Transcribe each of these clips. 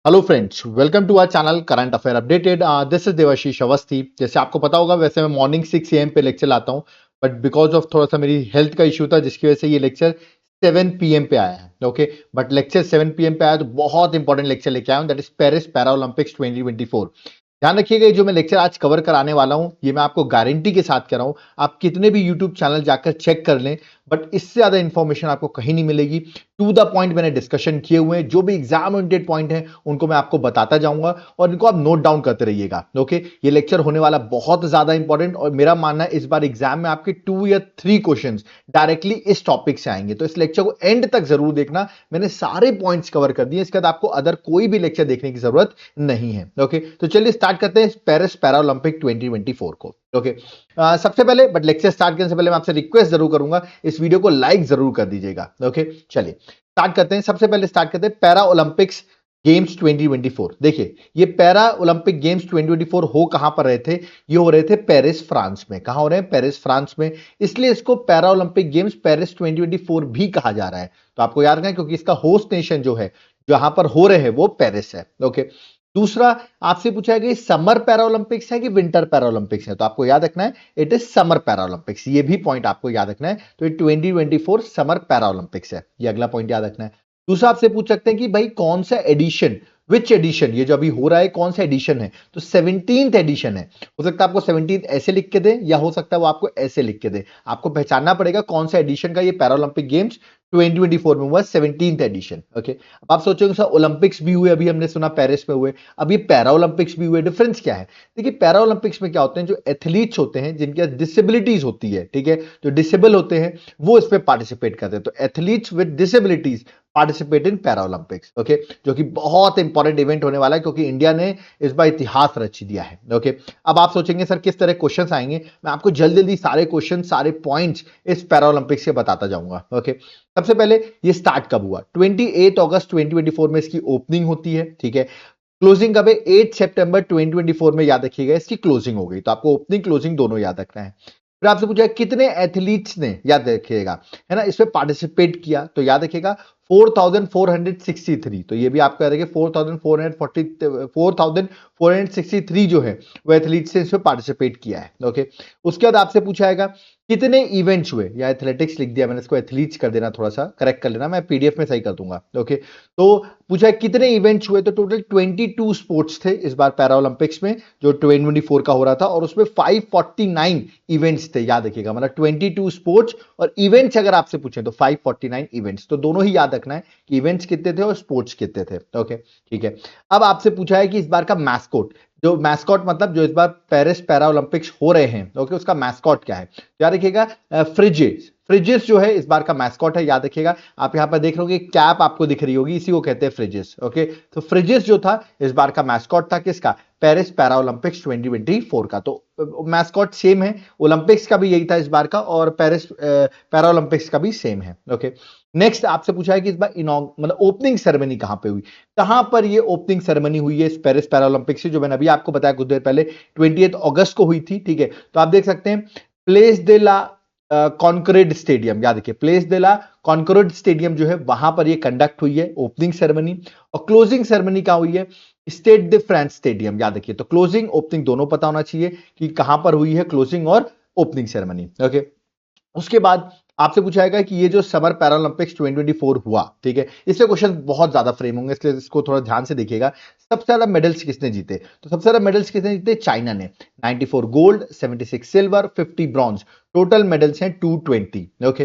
Hello friends, welcome to our channel current affair updated. This is Devashish Awasthi. जैसे आपको पता होगा, वैसे मैं मॉर्निंग 6 AM पे लेक्चर लाता हूं, बट बिकॉज ऑफ थोड़ा सा मेरी हेल्थ का इश्यू था, जिसकी वजह से ये लेक्चर 7 PM पे आया है। ओके, बट लेक्चर 7 PM पे आया तो बहुत इंपॉर्टेंट लेक्चर लेके आया हूं, that is Paris para Olympics 2024। ध्यान रखिएगा, ये जो मैं लेक्चर आज कवर कराने वाला हूं, ये मैं आपको गारंटी के साथ कर रहा हूं। आप कितने भी यूट्यूब चैनल जाकर चेक कर लें, बट इससे ज्यादा इंफॉर्मेशन आपको कहीं नहीं मिलेगी। टू द पॉइंट मैंने डिस्कशन किए हुए हैं, जो भी एग्जाम ओरिएंटेड पॉइंट है उनको मैं आपको बताता जाऊंगा और इनको आप नोट डाउन करते रहिएगा। ओके, ये लेक्चर होने वाला बहुत ज्यादा इंपॉर्टेंट, और मेरा मानना है इस बार एग्जाम में आपके 2 या 3 क्वेश्चंस डायरेक्टली इस टॉपिक से आएंगे, तो इस लेक्चर को एंड तक जरूर देखना। मैंने सारे पॉइंट्स कवर कर दिए, इसके बाद आपको अदर कोई भी लेक्चर देखने की जरूरत नहीं है। ओके, तो चलिए स्टार्ट करते हैं पेरिस पैरा ओलंपिक 2024 को। ओके, सबसे पहले, बट लेक्चर स्टार्ट करने से पहले मैं आपसे रिक्वेस्ट जरूर करूंगा, इस वीडियो को लाइक जरूर कर दीजिएगा। ओके, चलिए स्टार्ट करते हैं। सबसे पहले स्टार्ट करते हैं पैरा ओलंपिक्स गेम्स 2024। देखिए, ये पैरा ओलंपिक गेम्स 2024 हो कहां पर रहे थे? ये हो रहे थे पेरिस, फ्रांस में। कहां हो रहे हैं? पेरिस, फ्रांस में। इसलिए इसको पैरा ओलंपिक गेम्स पेरिस 2024 भी कहा जा रहा है। तो आपको याद रखना है, क्योंकि इसका होस्ट नेशन जो है, जहां पर हो रहे हैं, वो पेरिस है। ओके, दूसरा, आपसे पूछा है कि समर पैरा ओलंपिक्स है कि विंटर पैरा ओलंपिक्स है, तो आपको याद रखना है it is summer para Olympics. ये भी पॉइंट आपको याद रखना है। तो ये 2024 समर पैरा ओलंपिक्स है, ये अगला पॉइंट याद रखना है। दूसरा, आपसे पूछ सकते हैं कि भाई कौन सा एडिशन, विच एडिशन, ये जो अभी हो रहा है कौन सा एडिशन है? तो 17th एडिशन है। हो सकता है आपको 17th ऐसे लिख के दे, या हो सकता है वो आपको ऐसे लिख के दे। आपको पहचानना पड़ेगा कौन सा एडिशन का ये पैरा ओलंपिक गेम्स 2024 में हुआ, 17th एडिशन। ओके, अब आप सोचोगे सर ओलंपिक्स भी हुए, अभी हमने सुना पेरिस में हुए, अब ये पैरा ओलंपिक्स भी हुए, डिफरेंस क्या है? देखिए, पैरा ओलंपिक्स में क्या होते हैं, जो एथलीट्स होते हैं जिनके डिसेबिलिटीज होती है, ठीक है, जो डिसेबल होते हैं वो इसमें पार्टिसिपेट करते हैं। तो athletes with disabilities participate in para Olympics. Okay, जो कि बहुत इंपॉर्टेंट इवेंट होने वाला है, क्योंकि इंडिया ने इस बार इतिहास रच दिया है। ओके, अब आप सोचेंगे सर किस तरह क्वेश्चंस आएंगे? मैं आपको जल्दी जल्दी सारे क्वेश्चन, सारे पॉइंट्स इस पैरा ओलंपिक्स के बताता जाऊंगा। ओके, सबसे पहले ये स्टार्ट कब हुआ? 28 अगस्त 2024 में इसकी ओपनिंग होती है, ठीक है। क्लोजिंग कब है? 8 सितंबर 2024 में, याद रखिएगा, इसकी क्लोजिंग हो गई। तो आपको ओपनिंग क्लोजिंग दोनों याद रखना है। फिर आपसे पूछा कितने एथलीट्स ने, याद रखिएगा, है ना, इसमें पार्टिसिपेट किया, तो याद रखिएगा 4463। तो ये भी आपको याद रखिए 4463 जो है वो एथलीट्स ने इसमें पार्टिसिपेट किया है। ओके, उसके बाद आपसे पूछा जाएगा कितने इवेंट्स हुए, या एथलेटिक्स लिख दिया मैंने, इसको एथलीट्स कर देना, थोड़ा सा करेक्ट कर लेना, मैं पीडीएफ में सही कर दूंगा। ओके, तो पूछा है कितने इवेंट्स हुए, तो टोटल 22 स्पोर्ट्स थे इस बार पैरा ओलंपिक्स में, जो 2024 का हो रहा था, और उसमें 549 इवेंट्स थे, याद रखिएगा, मतलब 22 स्पोर्ट्स और इवेंट्स अगर आपसे पूछे तो 549 इवेंट्स। तो दोनों ही याद रखना है कि इवेंट्स कितने थे और स्पोर्ट्स कितने थे। ओके, ठीक है। अब आपसे पूछा है कि इस बार का मैस्कोट, जो मैस्कॉट मतलब जो इस बार पेरिस पैरा ओलंपिक्स हो रहे हैं, ओके, उसका मैस्कॉट क्या है? याद रखिएगा फ्रिजेस। फ्रिजेस जो है इस बार का मैस्कॉट है, याद रखिएगा। आप यहां पर देख रहे होगे कैप आपको दिख रही होगी, इसी को कहते हैं फ्रिजेस। ओके, तो फ्रिजेस जो था इस बार का मैस्कॉट था किसका? पेरिस पैरा ओलंपिक्स 2024 का। तो मैस्कॉट सेम है, ओलंपिक्स का भी यही था इस बार का, और पेरिस पैरा ओलंपिक्स का भी सेम है। ओके, नेक्स्ट आपसे पूछा है कि इस बार मतलब ओपनिंग सेरेमनी कहां पे हुई? कहां पर ये ओपनिंग सेरेमनी हुई है इस पेरिस पैरा ओलंपिक्स से, जो मैंने अभी आपको बताया कुछ देर पहले, 28 अगस्त को हुई थी, ठीक है। तो आप देख सकते हैं प्लेस दे ला कॉन्करेड स्टेडियम, याद रखिए प्लेस दे ला कॉन्करेड स्टेडियम जो है वहां पर ये कंडक्ट हुई है ओपनिंग सेरेमनी। और क्लोजिंग सेरेमनी कहां हुई है? स्टेड दे फ्रांस स्टेडियम, याद रखिए। तो क्लोजिंग ओपनिंग दोनों पता होना चाहिए कि कहां पर हुई है क्लोजिंग और ओपनिंग सेरेमनी। ओके, उसके बाद आपसे पूछा जाएगा कि ये जो समर पैरालंपिक्स 2024 हुआ, ठीक है, इससे क्वेश्चन बहुत ज्यादा फ्रेम होंगे, इसलिए इसको थोड़ा ध्यान से देखिएगा। सबसे ज्यादा मेडल्स किसने जीते? तो सबसे ज्यादा मेडल्स किसने जीते? चाइना ने। 94 gold, 76 silver, 50 bronze, total medals हैं 220। ओके,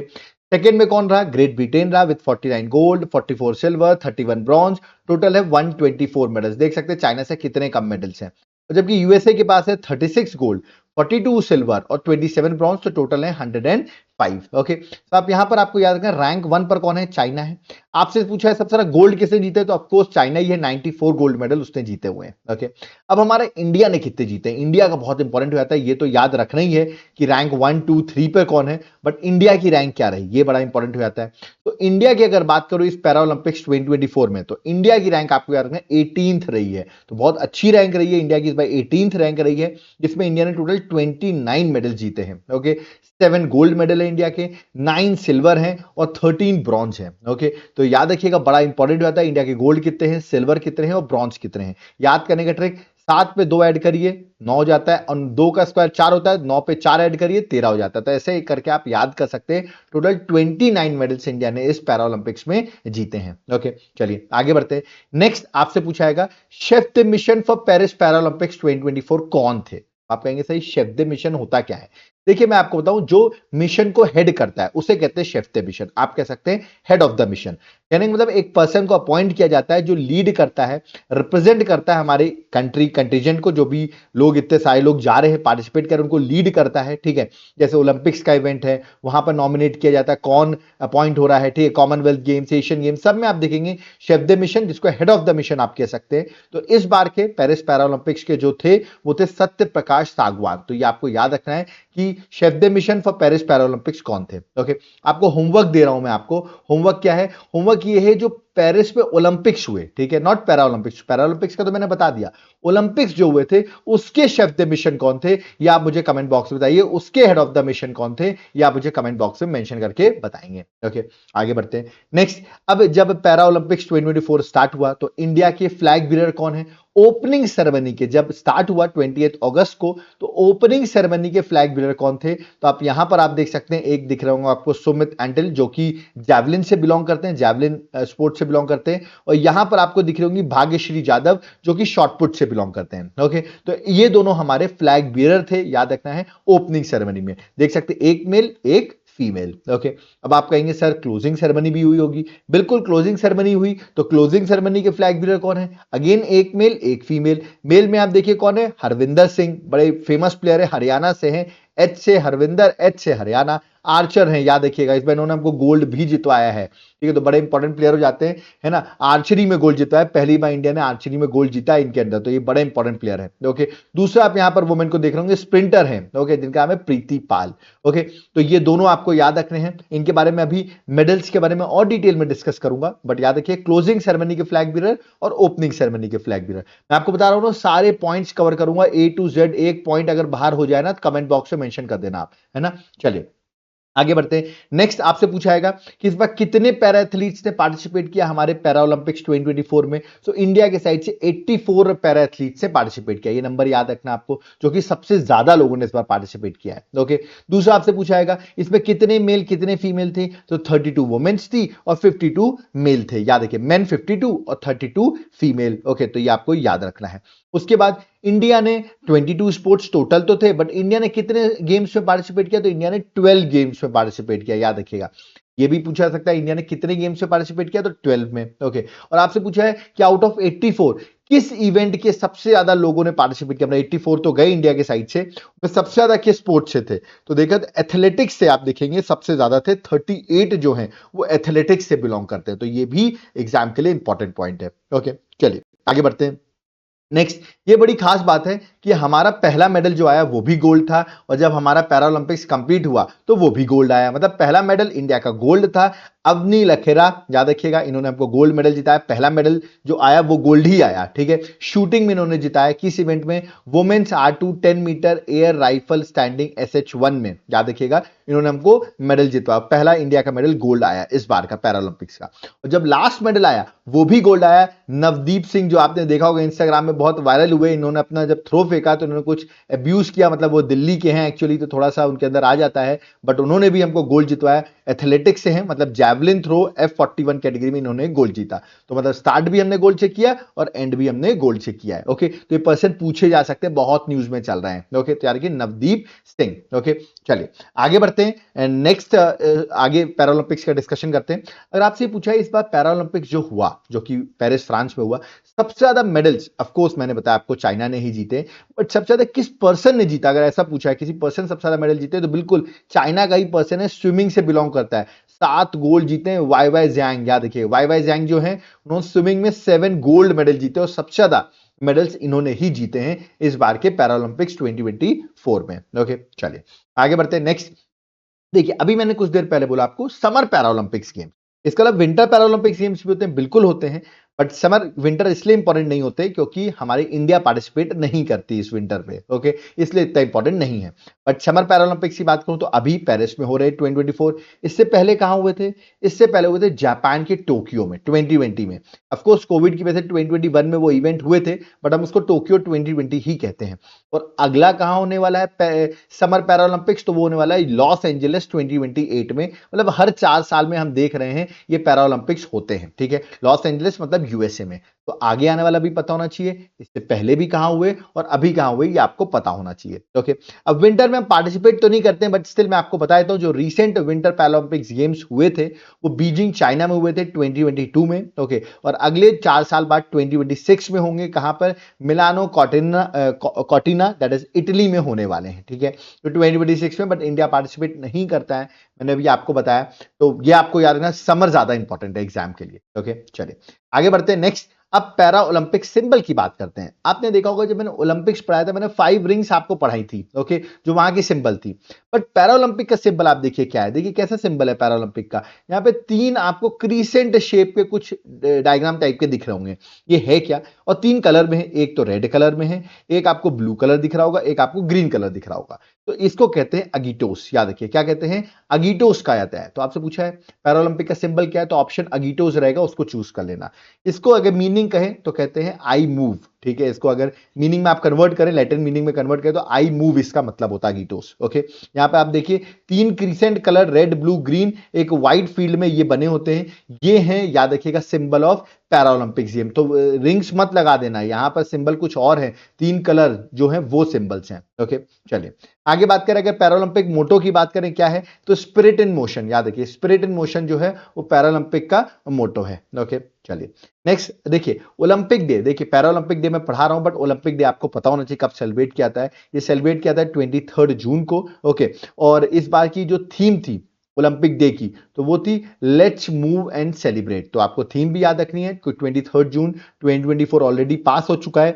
सेकेंड में कौन रहा? ग्रेट ब्रिटेन रहा with 49 gold, 44 silver, 31 bronze, total है 124 मेडल्स। देख सकते हैं चाइना से कितने कम मेडल्स हैं। जबकि यूएसए के पास है 36 गोल्ड, 42 सिल्वर और 27 ब्रॉन्ज, तो टोटल है 105। ओके, तो आप यहां पर आपको याद रखना रैंक 1 पर कौन है? चाइना है। आपसे पूछा है सबसे ज्यादा गोल्ड किसने जीते, तो ऑफकोर्स चाइना ही है, 94 गोल्ड मेडल उसने जीते हुए हैं। ओके, अब हमारे इंडिया ने कितने जीते? इंडिया का बहुत इंपॉर्टेंट हो जाता है, ये तो याद रखना ही है कि रैंक 1 2 3 पर कौन है, बट इंडिया की रैंक क्या रही, ये बड़ा इंपॉर्टेंट हो जाता है। तो इंडिया की अगर बात करो इस पैरा ओलंपिक्स 2024 में, तो इंडिया की रैंक आपको याद रखना 18th रही है। तो बहुत अच्छी रैंक रही है इंडिया की, इस बार 18th रैंक रही है, जिसमें इंडिया ने टोटल 29 मेडल जीते हैं। ओके, 7 गोल्ड मेडल है इंडिया के, 9 सिल्वर हैं और 13 ब्रॉन्ज हैं। ओके, तो याद रखिएगा, बड़ा इंपॉर्टेंट होता है इंडिया के गोल्ड कितने हैं, सिल्वर कितने हैं और ब्रॉन्ज कितने हैं। याद करने का ट्रिक, 7 पे 2 ऐड करिए 9 हो जाता है, और 2 का स्क्वायर 4 होता है, 9 पे 4 ऐड करिए 13 हो जाता है। तो ऐसे ही करके आप याद कर सकते हैं। टोटल 29 मेडल्स इंडिया ने इस पैरा ओलंपिक्स में जीते हैं। ओके, चलिए आगे बढ़ते हैं। नेक्स्ट आपसे पूछा जाएगा, chef the mission for Paris para Olympics 2024 कौन थे? आप कहेंगे सही, शेफ द मिशन होता क्या है? देखिए मैं आपको बताऊं, जो मिशन को हेड करता है उसे कहते हैं शेफ द मिशन। आप कह सकते हैं हेड ऑफ द मिशन, यानी मतलब एक पर्सन को अपॉइंट किया जाता है जो लीड करता है, रिप्रेजेंट करता है हमारे कंट्री कंटीजेंट को, जो भी लोग इतने सारे लोग जा रहे हैं पार्टिसिपेट कर, उनको लीड करता है। ठीक है, जैसे ओलंपिक्स का इवेंट है, वहां पर नॉमिनेट किया जाता है कौन अपॉइंट हो रहा है। ठीक है, कॉमनवेल्थ गेम्स, एशियन गेम्स, सब में आप देखेंगे शेफ द मिशन, जिसको हेड ऑफ द मिशन आप कह सकते हैं। तो इस बार के पेरिस पैरा ओलंपिक्स के जो थे वो थे सत्य प्रकाश सागवान। तो ये आपको याद रखना है कि chef the mission for Paris para Olympics कौन थे। ओके, आपको होमवर्क दे रहा हूं मैं। आपको होमवर्क क्या है? होमवर्क ये है जो पेरिस में ओलंपिक्स हुए, ठीक है, not para Olympics. Para Olympics का तो मैंने बता दिया, ओलंपिक्स जो हुए थे उसके शेफ द मिशन कौन थे, या आप मुझे कमेंट बॉक्स में बताइए। उसके हेड ऑफ द मिशन कौन थे, या आप मुझे कमेंट बॉक्स में मेंशन करके बताएंगे। ओके, आगे बढ़ते हैं। नेक्स्ट, अब जब पैरा ओलंपिक्स 2024 स्टार्ट हुआ तो इंडिया के फ्लैग बीरर कौन है? ओपनिंग सेरेमनी के जब स्टार्ट हुआ 28 अगस्त को, तो ओपनिंग सेरेमनी के फ्लैग बीरर कौन थे? तो आप यहां पर आप देख सकते हैं, एक दिख रहा होगा आपको सुमित एंटल, जो कि जैवलिन से बिलोंग करते हैं, जैवलिन स्पोर्ट से बिलोंग करते हैं। और यहां पर आपको दिख रही होंगी भाग्यश्री यादव, जो कि शॉटपुट से बिलोंग करते हैं। ओके, तो ये दोनों हमारे फ्लैग बीरर थे, याद रखना है। ओपनिंग सेरेमनी में देख सकते हैं, एक मेल एक फीमेल। ओके, अब आप कहेंगे सर क्लोजिंग सेरेमनी भी हुई होगी। बिल्कुल, क्लोजिंग सेरेमनी हुई। तो क्लोजिंग सेरेमनी के फ्लैग बीरर कौन है? अगेन एक मेल एक फीमेल। मेल में आप देखिए कौन है? हरविंदर सिंह, बड़े फेमस प्लेयर है, हरियाणा से हैं। एच से हरविंदर, एच से हरियाणा, आर्चर हैं, याद रखिएगा। इस बार इन्होंने हमको गोल्ड भी जितवाया है। ठीक है, तो बड़े इंपॉर्टेंट प्लेयर हो जाते हैं, है ना। आर्चरी में गोल्ड जितवाया, पहली बार इंडिया ने आर्चरी में गोल्ड जीता है इनके अंदर, तो ये बड़े इंपॉर्टेंट प्लेयर है। ओके, दूसरा आप यहां पर वुमेन को देख रहे होंगे, स्प्रिंटर हैं, ओके, जिनका नाम है प्रीति पाल। ओके, तो ये दोनों आपको याद रखने हैं। इनके बारे में अभी मेडल्स के बारे में और डिटेल में डिस्कस करूंगा, बट याद रखिए क्लोजिंग सेरेमनी के फ्लैग बीरर और ओपनिंग सेरेमनी के फ्लैग बीरर। मैं आपको बता रहा हूं, सारे पॉइंट्स कवर करूंगा A to Z। एक पॉइंट अगर बाहर हो जाए ना, तो कमेंट बॉक्स में मेंशन कर देना आप, है ना। चलिए आगे बढ़ते हैं। नेक्स्ट आपसे पूछा जाएगा कि इस बार कितने पैरा एथलीट्स ने पार्टिसिपेट किया हमारे पैरा ओलंपिक्स 2024 में? सो इंडिया के साइड से 84 पैरा एथलीट्स ने पार्टिसिपेट किया। ये नंबर याद रखना आपको, जो कि सबसे ज्यादा लोगों ने इस बार पार्टिसिपेट किया है। ओके, दूसरा आपसे पूछा जाएगा इसमें कितने मेल कितने फीमेल थे? तो 32 वुमेन्स थी और 52 मेल थे। याद रखिए, मेन 52 और 32 फीमेल। ओके, तो ये आपको याद रखना है। उसके बाद इंडिया ने 22 स्पोर्ट्स टोटल तो थे, बट इंडिया ने कितने गेम्स में पार्टिसिपेट किया? तो इंडिया ने 12 गेम्स में पार्टिसिपेट किया, याद रखिएगा। ये भी पूछा जा सकता है इंडिया ने कितने गेम्स में पार्टिसिपेट किया, तो 12 में। ओके, और आपसे पूछा है कि आउट ऑफ 84 किस इवेंट के सबसे ज्यादा लोगों ने पार्टिसिपेट किया? 84 तो गए इंडिया के साइड से, सबसे ज्यादा किस स्पोर्ट से थे? तो देखा एथलेटिक्स से आप देखेंगे सबसे ज्यादा थे, 38 जो हैं वो एथलेटिक्स से बिलोंग करते हैं। तो ये भी एग्जाम के लिए इंपॉर्टेंट पॉइंट है। ओके, चलिए आगे बढ़ते हैं। नेक्स्ट, ये बड़ी खास बात है कि हमारा पहला मेडल जो आया वो भी गोल्ड था, और जब हमारा पैरा ओलंपिक्स कंप्लीट हुआ तो वो भी गोल्ड आया। मतलब पहला मेडल इंडिया का गोल्ड था। अवनी लखेरा, याद रखिएगा, इन्होंने हमको गोल्ड मेडल जिताया। पहला मेडल जो आया वो गोल्ड ही आया। ठीक है, शूटिंग में इन्होंने जिताया। किस इवेंट में? Women's R2 10 metre air rifle standing SH1 में, याद रखिएगा, इन्होंने हमको मेडल जितवाया। पहला इंडिया का मेडल गोल्ड आया इस बार का पैरा ओलंपिक्स का। और जब लास्ट मेडल आया वो भी गोल्ड आया। नवदीप सिंह, जो आपने देखा होगा इंस्टाग्राम में बहुत वायरल हुए, इन्होंने अपना जब थ्रो फेंका तो इन्होंने कुछ अब्यूज किया, मतलब वो दिल्ली के हैं एक्चुअली, तो थोड़ा सा उनके अंदर आ जाता है, बट उन्होंने भी हमको गोल्ड जितवाया। एथलेटिक्स से हैं, मतलब जैवलिन थ्रो F41 कैटेगरी में इन्होंने गोल्ड जीता। तो मतलब स्टार्ट भी हमने गोल्ड से किया और एंड भी हमने गोल्ड से किया है। ओके, तो ये पर्सन पूछे जा सकते हैं, बहुत न्यूज में चल रहे हैं। ओके, तो यार कि नवदीप सिंह। ओके, चलिए आगे बढ़ते हैं। नेक्स्ट आगे पैरा ओलंपिक्स का डिस्कशन करते हैं। अगर आपसे पूछा है इस बार पैरा ओलंपिक्स जो हुआ, जो कि पेरिस फ्रांस में हुआ, सबसे ज्यादा मेडल्स ऑफ कोर्स मैंने बताया आपको चाइना ने ही जीते, बट सबसे ज्यादा किस पर्सन ने जीता? अगर ऐसा पूछा है किसी पर्सन सबसे ज्यादा मेडल जीते, तो बिल्कुल चाइना का ही पर्सन है, स्विमिंग से बिलोंग करता है। 7 गोल्ड जीते हैं वाई वाई ज़ियांग। याद रखिए, वाई वाई ज़ियांग जो है उन्होंने स्विमिंग में 7 गोल्ड मेडल जीते, और सबसे ज्यादा मेडल्स इन्होंने ही जीते हैं इस बार के पैरा ओलंपिक्स 2024 में। ओके, चलिए आगे बढ़ते हैं। नेक्स्ट देखिए, अभी मैंने कुछ देर पहले बोला आपको समर पैरा ओलंपिक्स गेम, इसका मतलब विंटर पैरा ओलंपिक्स गेम्स भी होते हैं, बिल्कुल होते हैं, बट समर विंटर इसलिए इंपॉर्टेंट नहीं होते क्योंकि हमारी इंडिया पार्टिसिपेट नहीं करती इस विंटर पे। ओके, इसलिए इतना इंपॉर्टेंट नहीं है। बट समर पैरालंपिक्स की बात करूं तो अभी पेरिस में हो रहे 2024। इससे पहले कहां हुए थे? इससे पहले हुए थे जापान के टोक्यो में 2020 में। ऑफ कोर्स कोविड की वजह से 2021 में वो इवेंट हुए थे, बट हम उसको टोक्यो 2020 ही कहते हैं। और अगला कहां होने वाला है समर पैरालंपिक्स? तो वो होने वाला है लॉस एंजलिस 2028 में। मतलब हर 4 साल में हम देख रहे हैं ये पैरालंपिक्स होते हैं, ठीक है। लॉस एंजलिस मतलब यूएसए में। तो आगे आने वाला भी पता होना चाहिए, इससे पहले भी कहां हुए और अभी कहां हुए ये आपको पता होना चाहिए, ओके। अब विंटर में हम पार्टिसिपेट तो नहीं करते हैं, बट स्टिल मैं आपको बता देता हूं जो रिसेंट विंटर पैरालंपिक्स गेम्स हुए थे वो बीजिंग चाइना में हुए थे 2022 में, ओके। और अगले 4 साल बाद 2026 में होंगे। कहां पर? Milano Cortina that is Italy में होने वाले हैं, ठीक है। तो 2026 में, बट इंडिया पार्टिसिपेट नहीं करता है, मैंने अभी आपको बताया। तो ये आपको याद रखना, समर ज्यादा इंपॉर्टेंट है एग्जाम के लिए, ओके। चलिए आगे बढ़ते हैं। नेक्स्ट अब पैरा ओलंपिक सिंबल की बात करते हैं। आपने देखा होगा जब मैंने ओलंपिक्स पढ़ाया था, मैंने 5 रिंग्स आपको पढ़ाई थी, ओके, जो वहां की सिंबल थी। बट पैरा ओलंपिक का सिंबल आप देखिए क्या है, देखिए कैसा सिंबल है पैरा ओलंपिक का। यहाँ पे 3 आपको क्रीसेंट शेप के कुछ डायग्राम टाइप के दिख रहे होंगे, ये है क्या? और 3 कलर में है, एक तो रेड कलर में है, एक आपको ब्लू कलर दिख रहा होगा, एक आपको ग्रीन कलर दिख रहा होगा। तो इसको कहते हैं अगीटोस। याद रखिए क्या कहते हैं? अगीटोस कहा जाता है। तो आपसे पूछा है पैरा ओलंपिक का सिंबल क्या है, तो ऑप्शन अगीटोस रहेगा, उसको चूज कर लेना। इसको अगर मीनिंग कहें तो कहते हैं आई मूव, ठीक है। इसको अगर मीनिंग में आप कन्वर्ट करें, लैटिन मीनिंग में कन्वर्ट करें, तो आई मूव इसका मतलब होता है गीटोस, ओके। यहां पे आप देखिए 3 crescent colour red blue green एक वाइट फील्ड में ये बने होते हैं, ये हैं याद रखिएगा symbol of para Olympics game. तो रिंग्स मत लगा देना, यहां पर सिंबल कुछ और है, 3 कलर जो है वो सिंबल्स हैं, ओके। चलिए आगे बात करें, अगर पैरालंपिक मोटो की बात करें क्या है, तो स्पिरिट इन मोशन। याद रखिए स्पिरिट इन मोशन जो है वो पैरालंपिक का मोटो है, ओके। चलिए नेक्स्ट देखिए ओलंपिक डे। देखिए पैरालंपिक डे मैं पढ़ा रहा हूं, बट ओलंपिक डे आपको पता होना चाहिए कब सेलिब्रेट किया जाता है। ये सेलिब्रेट किया जाता है 23 जून को, ओके। और इस बार की जो थीम थी ओलंपिक डे की, तो वो थी लेट्स मूव एंड सेलिब्रेट। तो आपको थीम भी याद रखनी है, 23 जून 2024 ऑलरेडी पास हो चुका है,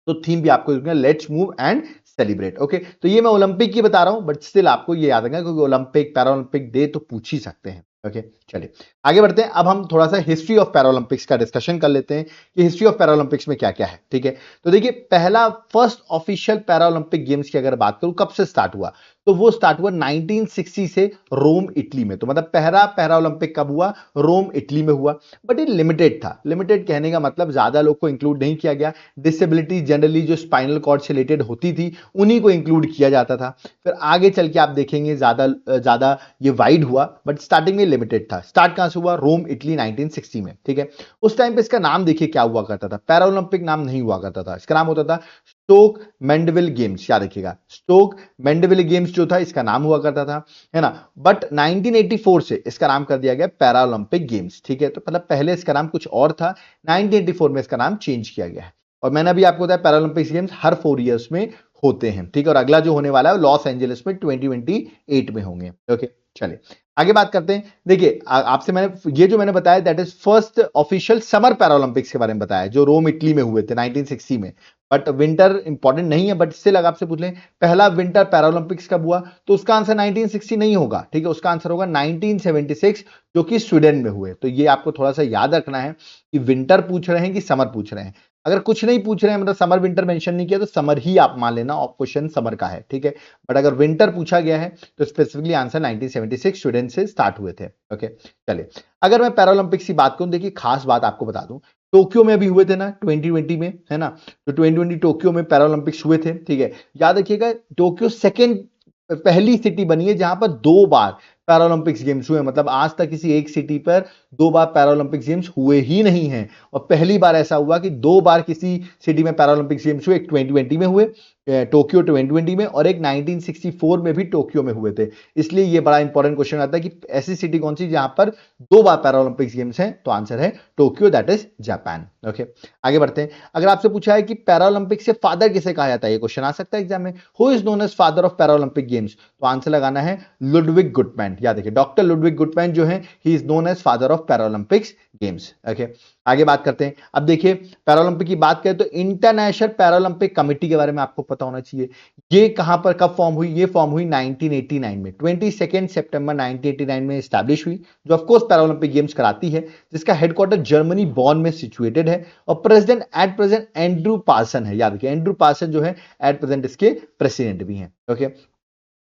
तो थीम भी आपको let's move and celebrate, okay. तो ये मैं ओलंपिक की बता रहा हूं, बट स्टिल आपको ये याद रखना क्योंकि ओलंपिक पैरालंपिक डे तो पूछ ही सकते हैं, ओके। चलिए आगे बढ़ते हैं। अब हम थोड़ा सा हिस्ट्री ऑफ पैरालंपिक्स का डिस्कशन कर लेते हैं कि हिस्ट्री ऑफ पैरालंपिक्स में क्या क्या है, ठीक है। तो देखिए पहला फर्स्ट ऑफिशियल पैरालंपिक गेम्स की अगर बात करूं कब से स्टार्ट हुआ, तो वो स्टार्ट हुआ 1960 से रोम इटली में। तो मतलब पहला पैरालंपिक कब हुआ? रोम इटली में हुआ। बट ये लिमिटेड था। लिमिटेड कहने का मतलब ज्यादा लोग को इंक्लूड नहीं किया गया। डिसेबिलिटी जनरली जो स्पाइनल कॉर्ड से रिलेटेड होती थी उन्हीं को इंक्लूड किया जाता था। फिर आगे चल के आप देखेंगे ज्यादा ये वाइड हुआ, बट स्टार्टिंग में लिमिटेड था। स्टार्ट कहां से हुआ? रोम इटली 1960 में, ठीक है। उस टाइम पे इसका नाम देखिए क्या हुआ करता था, पैरालंपिक नाम नहीं हुआ करता था, इसका नाम होता था स्टोक मैंडेविल गेम्स। याद रखिएगा स्टोक मैंडेविल गेम्स जो था इसका नाम हुआ करता था, है ना। बट 1984 से इसका नाम कर दिया गया पैरालंपिक गेम्स, ठीक है। तो मतलब पहले इसका नाम कुछ और था, 1984 में इसका नाम चेंज किया गया है। और मैंने अभी आपको बताया पैरालंपिक्स गेम्स हर 4 इयर्स में होते हैं, ठीक है। और अगला जो होने वाला है लॉस एंजलिस में 2028 में होंगे, ओके। चलिए आगे बात करते हैं। देखिए आपसे मैंने ये जो मैंने बताया that is first official summer Paralympics के बारे में बताया जो रोम इटली में हुए थे 1960 में। बट विंटर इंपॉर्टेंट नहीं है, बट इससे लगा आपसे पूछ लें पहला विंटर पैरालंपिक्स कब हुआ, तो उसका आंसर 1960 नहीं होगा, ठीक है। उसका आंसर होगा 1976 जो कि स्वीडन में हुए। तो ये आपको थोड़ा सा याद रखना है कि विंटर पूछ रहे हैं कि समर पूछ रहे हैं। अगर कुछ नहीं पूछ रहे हैं मतलब समर विंटर मेंशन नहीं किया तो समर ही आप मान लेना, और क्वेश्चन समर का है, ठीक है। बट अगर विंटर पूछा गया है तो स्पेसिफिकली आंसर 1976 स्वीडन से स्टार्ट हुए थे, ओके। चलिए अगर मैं पैरालंपिक्स की बात करूं, देखिए खास बात आपको बता दूं, टोक्यो में भी हुए थे ना 2020 में, है ना। तो 2020 टोक्यो में पैरालंपिक्स हुए थे, ठीक है। याद रखिएगा टोक्यो सेकेंड पहली सिटी बनी है जहां पर 2 बार पैरालंपिक्स गेम्स हुए। मतलब आज तक किसी एक सिटी पर 2 बार पैरालंपिक्स गेम्स हुए ही नहीं हैं। और पहली बार ऐसा हुआ कि 2 बार किसी सिटी में पैरालंपिक्स गेम्स हुए, एक 2020 में हुए टोक्यो 2020 में, और एक 1964 में भी टोक्यो में हुए थे। इसलिए ये बड़ा इंपॉर्टेंट क्वेश्चन आता है कि ऐसी सिटी कौन सी जहां पर 2 बार पैरालंपिक्स गेम्स हैं, तो आंसर है Tokyo that is Japan, okay. आगे बढ़ते हैं। अगर आपसे पूछा है कि पैरालंपिक से फादर किसे कहा जाता है, ये क्वेश्चन आ सकता है एग्जाम में, who is known as father of Paralympic games, तो आंसर लगाना है लुडविग गुटमैन। याद रखिए डॉक्टर लुडविग गुटमैन जो है he is known as father of Paralympics games, okay. आगे बात करते हैं। अब देखिए पैरालंपिक की बात करें तो इंटरनेशनल पैरालंपिक कमेटी के बारे में आपको पता होना चाहिए। ये कहां पर कब फॉर्म हुई? ये फॉर्म हुई 1989 में, 22 सितंबर 1989 में एस्टैब्लिश हुई, जो ऑफ कोर्स पैरालंपिक गेम्स कराती है, जिसका हेडक्वार्टर जर्मनी बॉन में सिचुएटेड है। और president at present Andrew Parson है। याद रखिए एंड्रू पार्सन जो है एट प्रेजेंट इसके प्रेसिडेंट भी हैं, ओके।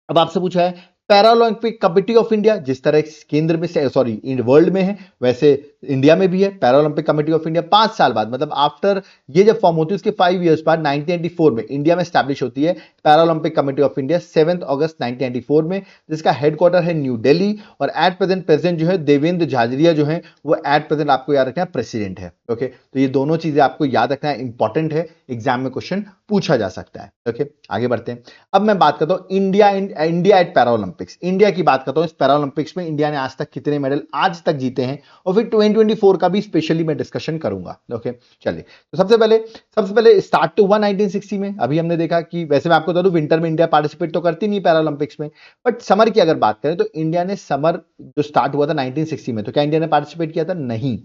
अब आपसे पूछा है पैरालंपिक कमेटी ऑफ इंडिया, जिस तरह केंद्र में से सॉरी वर्ल्ड में है वैसे इंडिया में भी है पैरालंपिक कमेटी ऑफ इंडिया। 5 साल बाद मतलब आफ्टर ये जब फॉर्म होती है उसके 5 इयर्स बाद 1994 में इंडिया में स्टैब्लिश होती है पैरालंपिक कमेटी ऑफ इंडिया 7 अगस्त 1994 में, जिसका हेडक्वार्टर है न्यू दिल्ली। और एट प्रेजेंट प्रेसिडेंट जो है देवेंद्र झाझरिया जो है वो एट प्रेजेंट आपको याद रखना प्रेसिडेंट है। ओके, तो ये दोनों चीजें आपको याद रखना इंपॉर्टेंट है, एग्जाम में क्वेश्चन पूछा जा सकता है। ओके, आगे बढ़ते हैं। अब मैं बात करता हूं इंडिया एट पैरालंपिक्स। इंडिया की बात करता हूं, इस पैरालंपिक्स में इंडिया ने आज तक कितने मेडल आज तक जीते हैं, और फिर 2024 का भी स्पेशली मैं डिस्कशन करूंगा। ओके, चलिए तो सबसे पहले स्टार्ट तो हुआ 1960 में। अभी हमने देखा कि वैसे मैं आपको बता दूं विंटर में इंडिया पार्टिसिपेट तो करती नहीं पैरालंपिक्स में, बट समर की अगर बात करें तो इंडिया ने समर जो स्टार्ट हुआ था 1960 में, तो क्या इंडिया ने पार्टिसिपेट किया था? नहीं।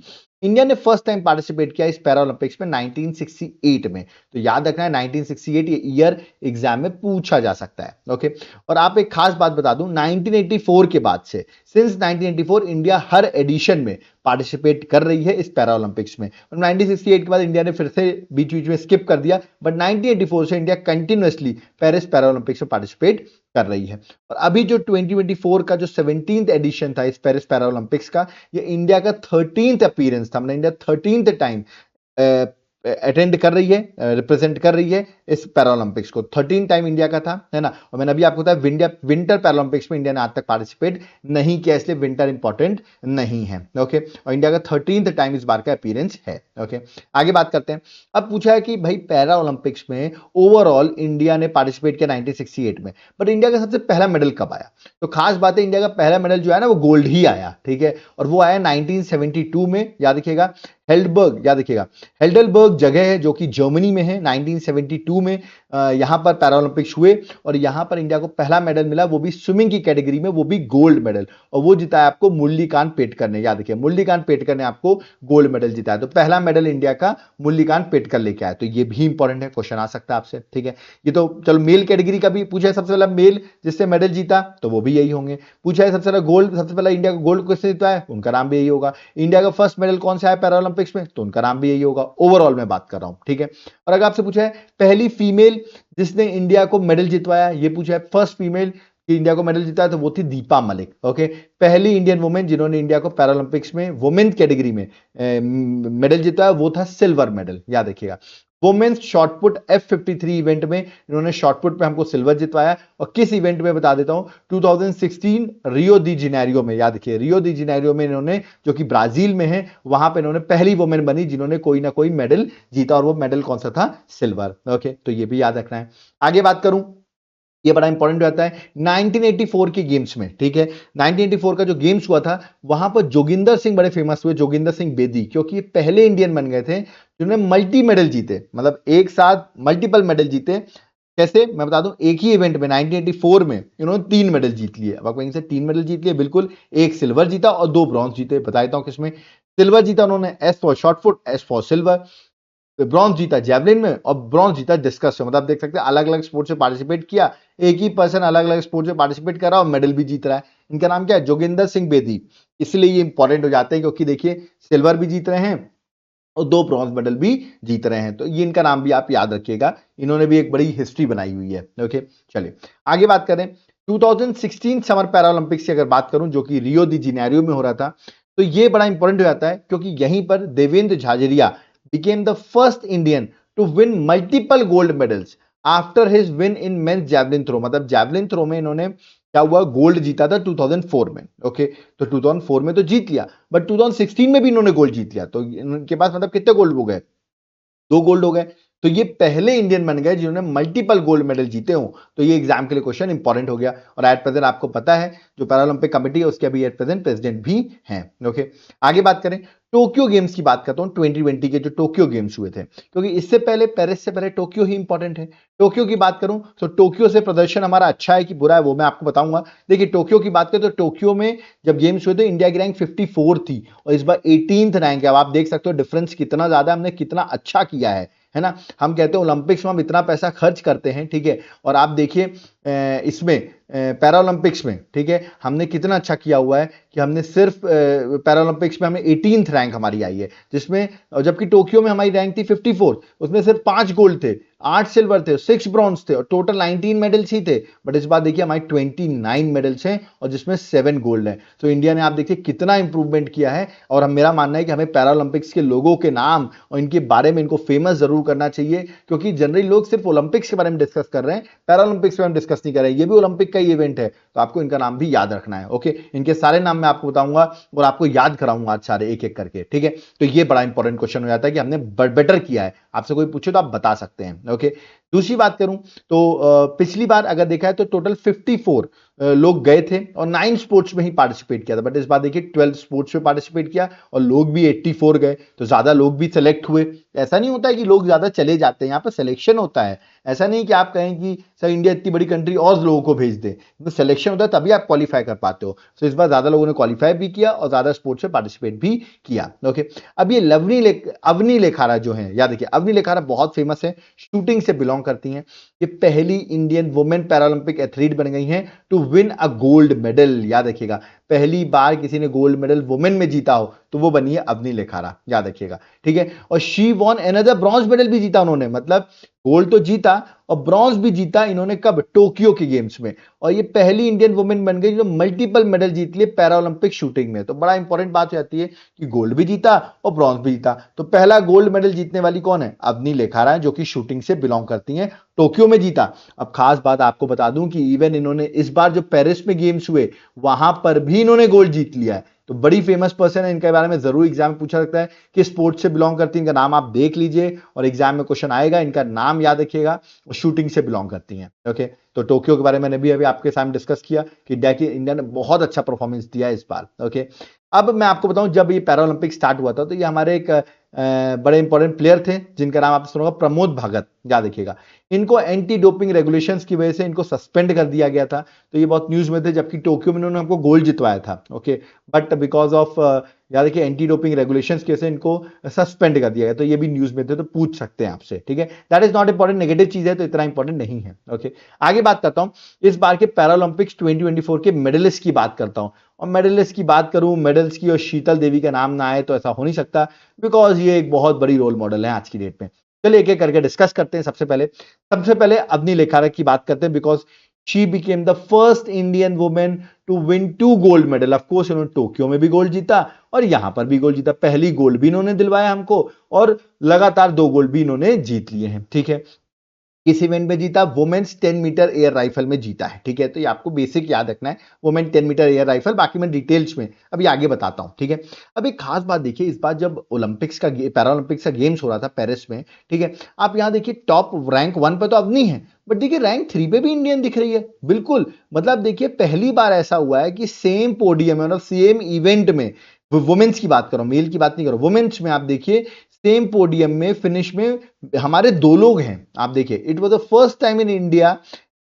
इंडिया ने फर्स्ट टाइम पार्टिसिपेट किया इस पैरालंपिक्स में 1968 में। तो याद रखना है 1968 ये ईयर एग्जाम में पूछा जा सकता है। ओके, और आप एक खास बात बता दूं 1984 के बाद से सिंस 1984 इंडिया हर एडिशन में पार्टिसिपेट कर रही है इस पैरालंपिक्स में। और 1968 के बाद इंडिया ने फिर से बीच बीच में स्किप कर दिया, बट 1984 से इंडिया कंटिन्यूअसली पेरिस पैरालंपिक्स में पार्टिसिपेट कर रही है। और अभी जो 2024 का जो 17th एडिशन था इस पेरिस पैरालंपिक्स का, ये इंडिया का 13th अपीयरेंस था, मतलब इंडिया 13th टाइम अटेंड कर रही है, रिप्रेजेंट कर रही है इस पैरालंपिक्स को। 13 टाइम इंडिया का था, है ना। और मैंने अभी आपको बताया विंटर पैरालंपिक्स में इंडिया ने आज तक पार्टिसिपेट नहीं किया, इसलिए विंटर इंपॉर्टेंट नहीं है। ओके, और इंडिया का 13th टाइम इस बार का अपीयरेंस है। ओके, आगे बात करते हैं। अब पूछा है कि भाई पैरा ओलंपिक्स में ओवरऑल इंडिया ने पार्टिसिपेट किया 1968 में, बट इंडिया का सबसे पहला मेडल कब आया? तो खास बात है इंडिया का पहला मेडल जो है ना वो गोल्ड ही आया, ठीक है, और वो आया 1972 में। याद रखिएगा हेल्डबर्ग, याद रखिएगा हेल्डलबर्ग जगह है जो कि जर्मनी में है। 1972 में यहां पर पैरालंपिक्स हुए और यहां पर इंडिया को पहला मेडल मिला, वो भी स्विमिंग की कैटेगरी में, वो भी गोल्ड मेडल, और वो जिताया आपको मुरलीकांत पेटकर ने। याद रखिए मुरलीकांत पेटकर ने आपको गोल्ड मेडल जिताया। तो पहला मेडल इंडिया का मुरलीकांत पेटकर लेके आया, तो ये भी इंपॉर्टेंट है, क्वेश्चन आ सकता है आपसे, ठीक है। ये तो चलो मेल कैटेगरी का भी पूछा है, सबसे पहला मेल जिससे मेडल जीता तो वो भी यही होंगे। पूछा है सबसे पहला गोल्ड, सबसे पहला इंडिया को गोल्ड किसने जिताया, उनका नाम भी यही होगा। इंडिया का फर्स्ट मेडल कौन सा है पैरालंपिक्स में, तो उनका नाम भी यही होगा। ओवरऑल मैं बात कर रहा हूं, ठीक है। और अगर आपसे पूछा है पहली फीमेल जिसने इंडिया को मेडल जितवाया, ये पूछा है फर्स्ट फीमेल कि इंडिया को मेडल जिताया, तो वो थी दीपा मलिक। ओके, पहली इंडियन वुमेन जिन्होंने इंडिया को पैरालंपिक्स में वुमेन कैटेगरी में मेडल जिताया वो था सिल्वर मेडल। याद रखिएगा वुमेन्स शॉटपुट F53 इवेंट में इन्होंने शॉटपुट पे हमको सिल्वर जितवाया। और किस इवेंट में बता देता हूं, 2016 रियो दी जेनेरियो में। याद रखिए रियो दी जेनेरियो में इन्होंने, जो कि ब्राजील में है, वहां पे इन्होंने पहली वुमेन बनी जिन्होंने कोई ना कोई मेडल जीता, और वो मेडल कौन सा था, सिल्वर। ओके, तो ये भी याद रखना है। आगे बात करूं, ये बड़ा इंपॉर्टेंट रहता है 1984 के गेम्स में, ठीक है। 1984 का जो गेम्स हुआ था वहां पर जोगिंदर सिंह बड़े फेमस हुए, जोगिंदर सिंह बेदी, क्योंकि ये पहले इंडियन बन गए थे जिन्होंने मल्टी मेडल जीते, मतलब एक साथ मल्टीपल मेडल जीते। कैसे मैं बता दूं, एक ही इवेंट में 1984 में इन्होंने 3 मेडल जीत लिए। अब आप कहेंगे 3 मेडल जीत लिए, बिल्कुल, एक सिल्वर जीता और 2 ब्रॉन्ज जीते। बता देता हूं किसमें। सिल्वर जीता उन्होंने S for shot put, S for silver. Bronze जीता जेवलिन में और ब्रॉन्ज जीता डिस्कस में। मतलब आप देख सकते हैं अलग अलग स्पोर्ट्स में पार्टिसिपेट किया, एक ही पर्सन अलग अलग स्पोर्ट्स में पार्टिसिपेट कर रहा है और मेडल भी जीत रहा है। इनका नाम क्या है, जोगिंदर सिंह बेदी। इसलिए ये इंपॉर्टेंट हो जाते हैं क्योंकि देखिए सिल्वर भी जीत रहे हैं और 2 ब्रॉन्ज मेडल भी जीत रहे हैं, तो ये इनका नाम भी आप याद रखिएगा। इन्होंने भी एक बड़ी हिस्ट्री बनाई हुई है। ओके, चलिए आगे बात करें। 2016 समर पैरालंपिक्स की अगर बात करूं जो कि रियो दी जेनेरियो में हो रहा था, तो ये बड़ा इंपॉर्टेंट हो जाता है क्योंकि यहीं पर Devendra Jhajharia became the first Indian to win multiple gold medals after his win in men's javelin throw। मतलब javelin throw में इन्होंने क्या हुआ, गोल्ड जीता था 2004 में। ओके, तो 2004 में तो जीत लिया, बट 2016 में भी इन्होंने गोल्ड जीत लिया, तो इनके पास मतलब कितने गोल्ड हो गए, 2 गोल्ड हो गए। तो ये पहले इंडियन बन गए जिन्होंने मल्टीपल गोल्ड मेडल जीते हो। तो ये एग्जाम के लिए क्वेश्चन इंपॉर्टेंट हो गया। और एट प्रेजेंट आपको पता है जो पैरालंपिक कमेटी है उसके अभी एट प्रेजेंट प्रेसिडेंट भी हैं। ओके, आगे बात करें टोक्यो गेम्स की, बात करता हूं 2020 के जो टोक्यो गेम्स हुए थे, क्योंकि इससे पहले पेरिस से पहले टोक्यो ही इंपॉर्टेंट है। टोक्यो की बात करूं तो टोक्यो से प्रदर्शन हमारा अच्छा है कि बुरा है वो मैं आपको बताऊंगा। देखिए टोक्यो की बात करें तो टोक्यो में जब गेम्स हुए थे इंडिया की रैंक 54 थी और इस बार 18th रैंक है। अब आप देख सकते हो डिफरेंस कितना ज्यादा, हमने कितना अच्छा किया है ना। हम कहते हैं ओलंपिक्स में हम इतना पैसा खर्च करते हैं, ठीक है, और आप देखिए इसमें पैरालंपिक्स में, ठीक है, हमने कितना अच्छा किया हुआ है कि हमने सिर्फ पैरालंपिक्स में हमें 18th रैंक हमारी आई है, जिसमें जबकि टोक्यो में हमारी रैंक थी 54, उसमें सिर्फ 5 गोल्ड थे, 8 सिल्वर थे, 6 ब्रॉन्ज थे और टोटल 19 मेडल्स ही थे। बट इस बार देखिए हमारे 29 मेडल्स हैं और जिसमें 7 गोल्ड है। तो इंडिया ने आप देखिए कितना इंप्रूवमेंट किया है। और मेरा मानना है कि हमें पैरालंपिक्स के लोगों के नाम और इनके बारे में इनको फेमस जरूर करना चाहिए, क्योंकि जनरली लोग सिर्फ ओलंपिक्स के बारे में डिस्कस कर रहे हैं, पैरालंपिक्स के बारे में डिस्कस नहीं कर रहे हैं। ये भी ओलंपिक का ही इवेंट है, तो आपको इनका नाम भी याद रखना है। ओके, इनके सारे नाम मैं आपको बताऊंगा और आपको याद कराऊंगा आज सारे एक एक करके, ठीक है। तो ये बड़ा इंपॉर्टेंट क्वेश्चन हो जाता है कि हमने बेटर किया है। आपसे कोई पूछे तो आप बता सकते हैं। ओके, दूसरी बात करूं तो पिछली बार अगर देखा है तो टोटल 54 लोग गए थे और 9 स्पोर्ट्स में ही पार्टिसिपेट किया था। बट इस बार देखिए 12 स्पोर्ट्स में पार्टिसिपेट किया और लोग भी 84 गए, तो ज्यादा लोग भी सेलेक्ट हुए। ऐसा नहीं होता है कि लोग ज्यादा चले जाते हैं, यहाँ पर सिलेक्शन होता है। ऐसा नहीं कि आप कहें कि सर इंडिया इतनी बड़ी कंट्री और लोगों को भेज दे, तो सिलेक्शन होता है तभी आप क्वालिफाई कर पाते हो। तो इस बार ज्यादा लोगों ने क्वालिफाई भी किया और ज्यादा स्पोर्ट्स में पार्टिसिपेट भी किया। ओके, अब ये अवनी लेखारा जो है, याद रखिए अवनी लेखारा बहुत फेमस है, शूटिंग से बिलोंग करती हैं। ये पहली इंडियन वुमेन पैरालंपिक एथलीट बन गई हैं to win a gold medal. याद रखिएगा, पहली बार किसी ने गोल्ड मेडल वुमेन में जीता हो तो वो बनी है अवनी लेखारा, याद रखिएगा, ठीक है। और she von another bronze medal भी जीता उन्होंने, मतलब गोल्ड तो जीता और ब्रॉन्ज भी जीता इन्होंने, कब? टोक्यो के गेम्स में। और ये पहली इंडियन वुमेन बन गई जो मल्टीपल मेडल जीत लिए पैरालंपिक शूटिंग में। तो बड़ा इंपॉर्टेंट बात हो जाती है कि गोल्ड भी जीता और ब्रॉन्ज भी जीता। तो पहला गोल्ड मेडल जीतने वाली कौन है? अवनी लेखारा है, जो कि शूटिंग से बिलोंग करती हैं, टोक्यो में जीता। अब खास बात आपको बता दूं कि इवन इन्होंने इस बार जो पेरिस में गेम्स हुए वहां पर भी इन्होंने गोल्ड जीत लिया है। तो बड़ी फेमस पर्सन है, इनके बारे में जरूर एग्जाम में पूछा सकता है कि स्पोर्ट्स से बिलोंग करती है, इनका नाम आप देख लीजिए और एग्जाम में क्वेश्चन आएगा, इनका नाम याद रखिएगा। शूटिंग से बिलोंग करती हैं। ओके, तो टोक्यो के बारे में मैंने भी अभी आपके सामने डिस्कस किया कि इंडिया ने बहुत अच्छा परफॉर्मेंस दिया इस बार। ओके, अब मैं आपको बताऊं जब ये पैरालंपिक स्टार्ट हुआ था तो ये हमारे एक बड़े इंपॉर्टेंट प्लेयर थे जिनका नाम आपने सुना होगा, प्रमोद भगत, याद रखिएगा। इनको एंटी डोपिंग रेगुलेशंस की वजह से इनको सस्पेंड कर दिया गया था, तो ये बहुत न्यूज में थे, जबकि टोक्यो में इन्होंने हमको गोल्ड जितवाया था। ओके, बट बिकॉज ऑफ याद रखिए एंटी डोपिंग रेगुलेशंस की वजह से इनको सस्पेंड कर दिया गया, तो ये भी न्यूज में थे, तो पूछ सकते हैं आपसे, ठीक है। That is not important, negative चीज है तो इतना इंपॉर्टेंट नहीं है। ओके, आगे बात करता हूं इस बार के पैरालंपिक्स 2024 के मेडलिस्ट की बात करता हूं। और मेडलिस्ट की बात करूं, मेडल्स की, और शीतल देवी का नाम ना आए तो ऐसा हो नहीं सकता, बिकॉज ये एक बहुत बड़ी रोल मॉडल है आज की डेट में। चलिए एक एक करके डिस्कस करते हैं। सबसे पहले अवनी लेखारा की बात करते हैं, because she became the first Indian women to win 2 gold medal. Of course इन्होंने टोक्यो में भी गोल्ड जीता और यहां पर भी गोल्ड जीता, पहली गोल्ड भी इन्होंने दिलवाया हमको और लगातार 2 गोल्ड भी इन्होंने जीत लिए हैं, ठीक है। किस इवेंट में जीता? वुमेन्स 10 मीटर एयर राइफल में जीता है, ठीक है। तो ये आपको बेसिक याद रखना है, वुमेन 10 मीटर एयर राइफल, बाकी मैं डिटेल्स में अभी आगे बताता हूं, ठीक है। अब एक खास बात देखिए, इस बार जब ओलंपिक्स का पैरालंपिक्स का गेम्स हो रहा था पेरिस में, ठीक है, आप यहां देखिए टॉप रैंक 1 पे तो अवनी है, बट देखिए रैंक 3 पे भी इंडियन दिख रही है, बिल्कुल। मतलब देखिए पहली बार ऐसा हुआ है कि सेम पोडियम में, मतलब सेम इवेंट में, वुमेन्स की बात करो, मेल की बात नहीं करो, वुमेन्स में आप देखिए सेम पोडियम में फिनिश में हमारे 2 लोग हैं। आप देखिए it was the first time in India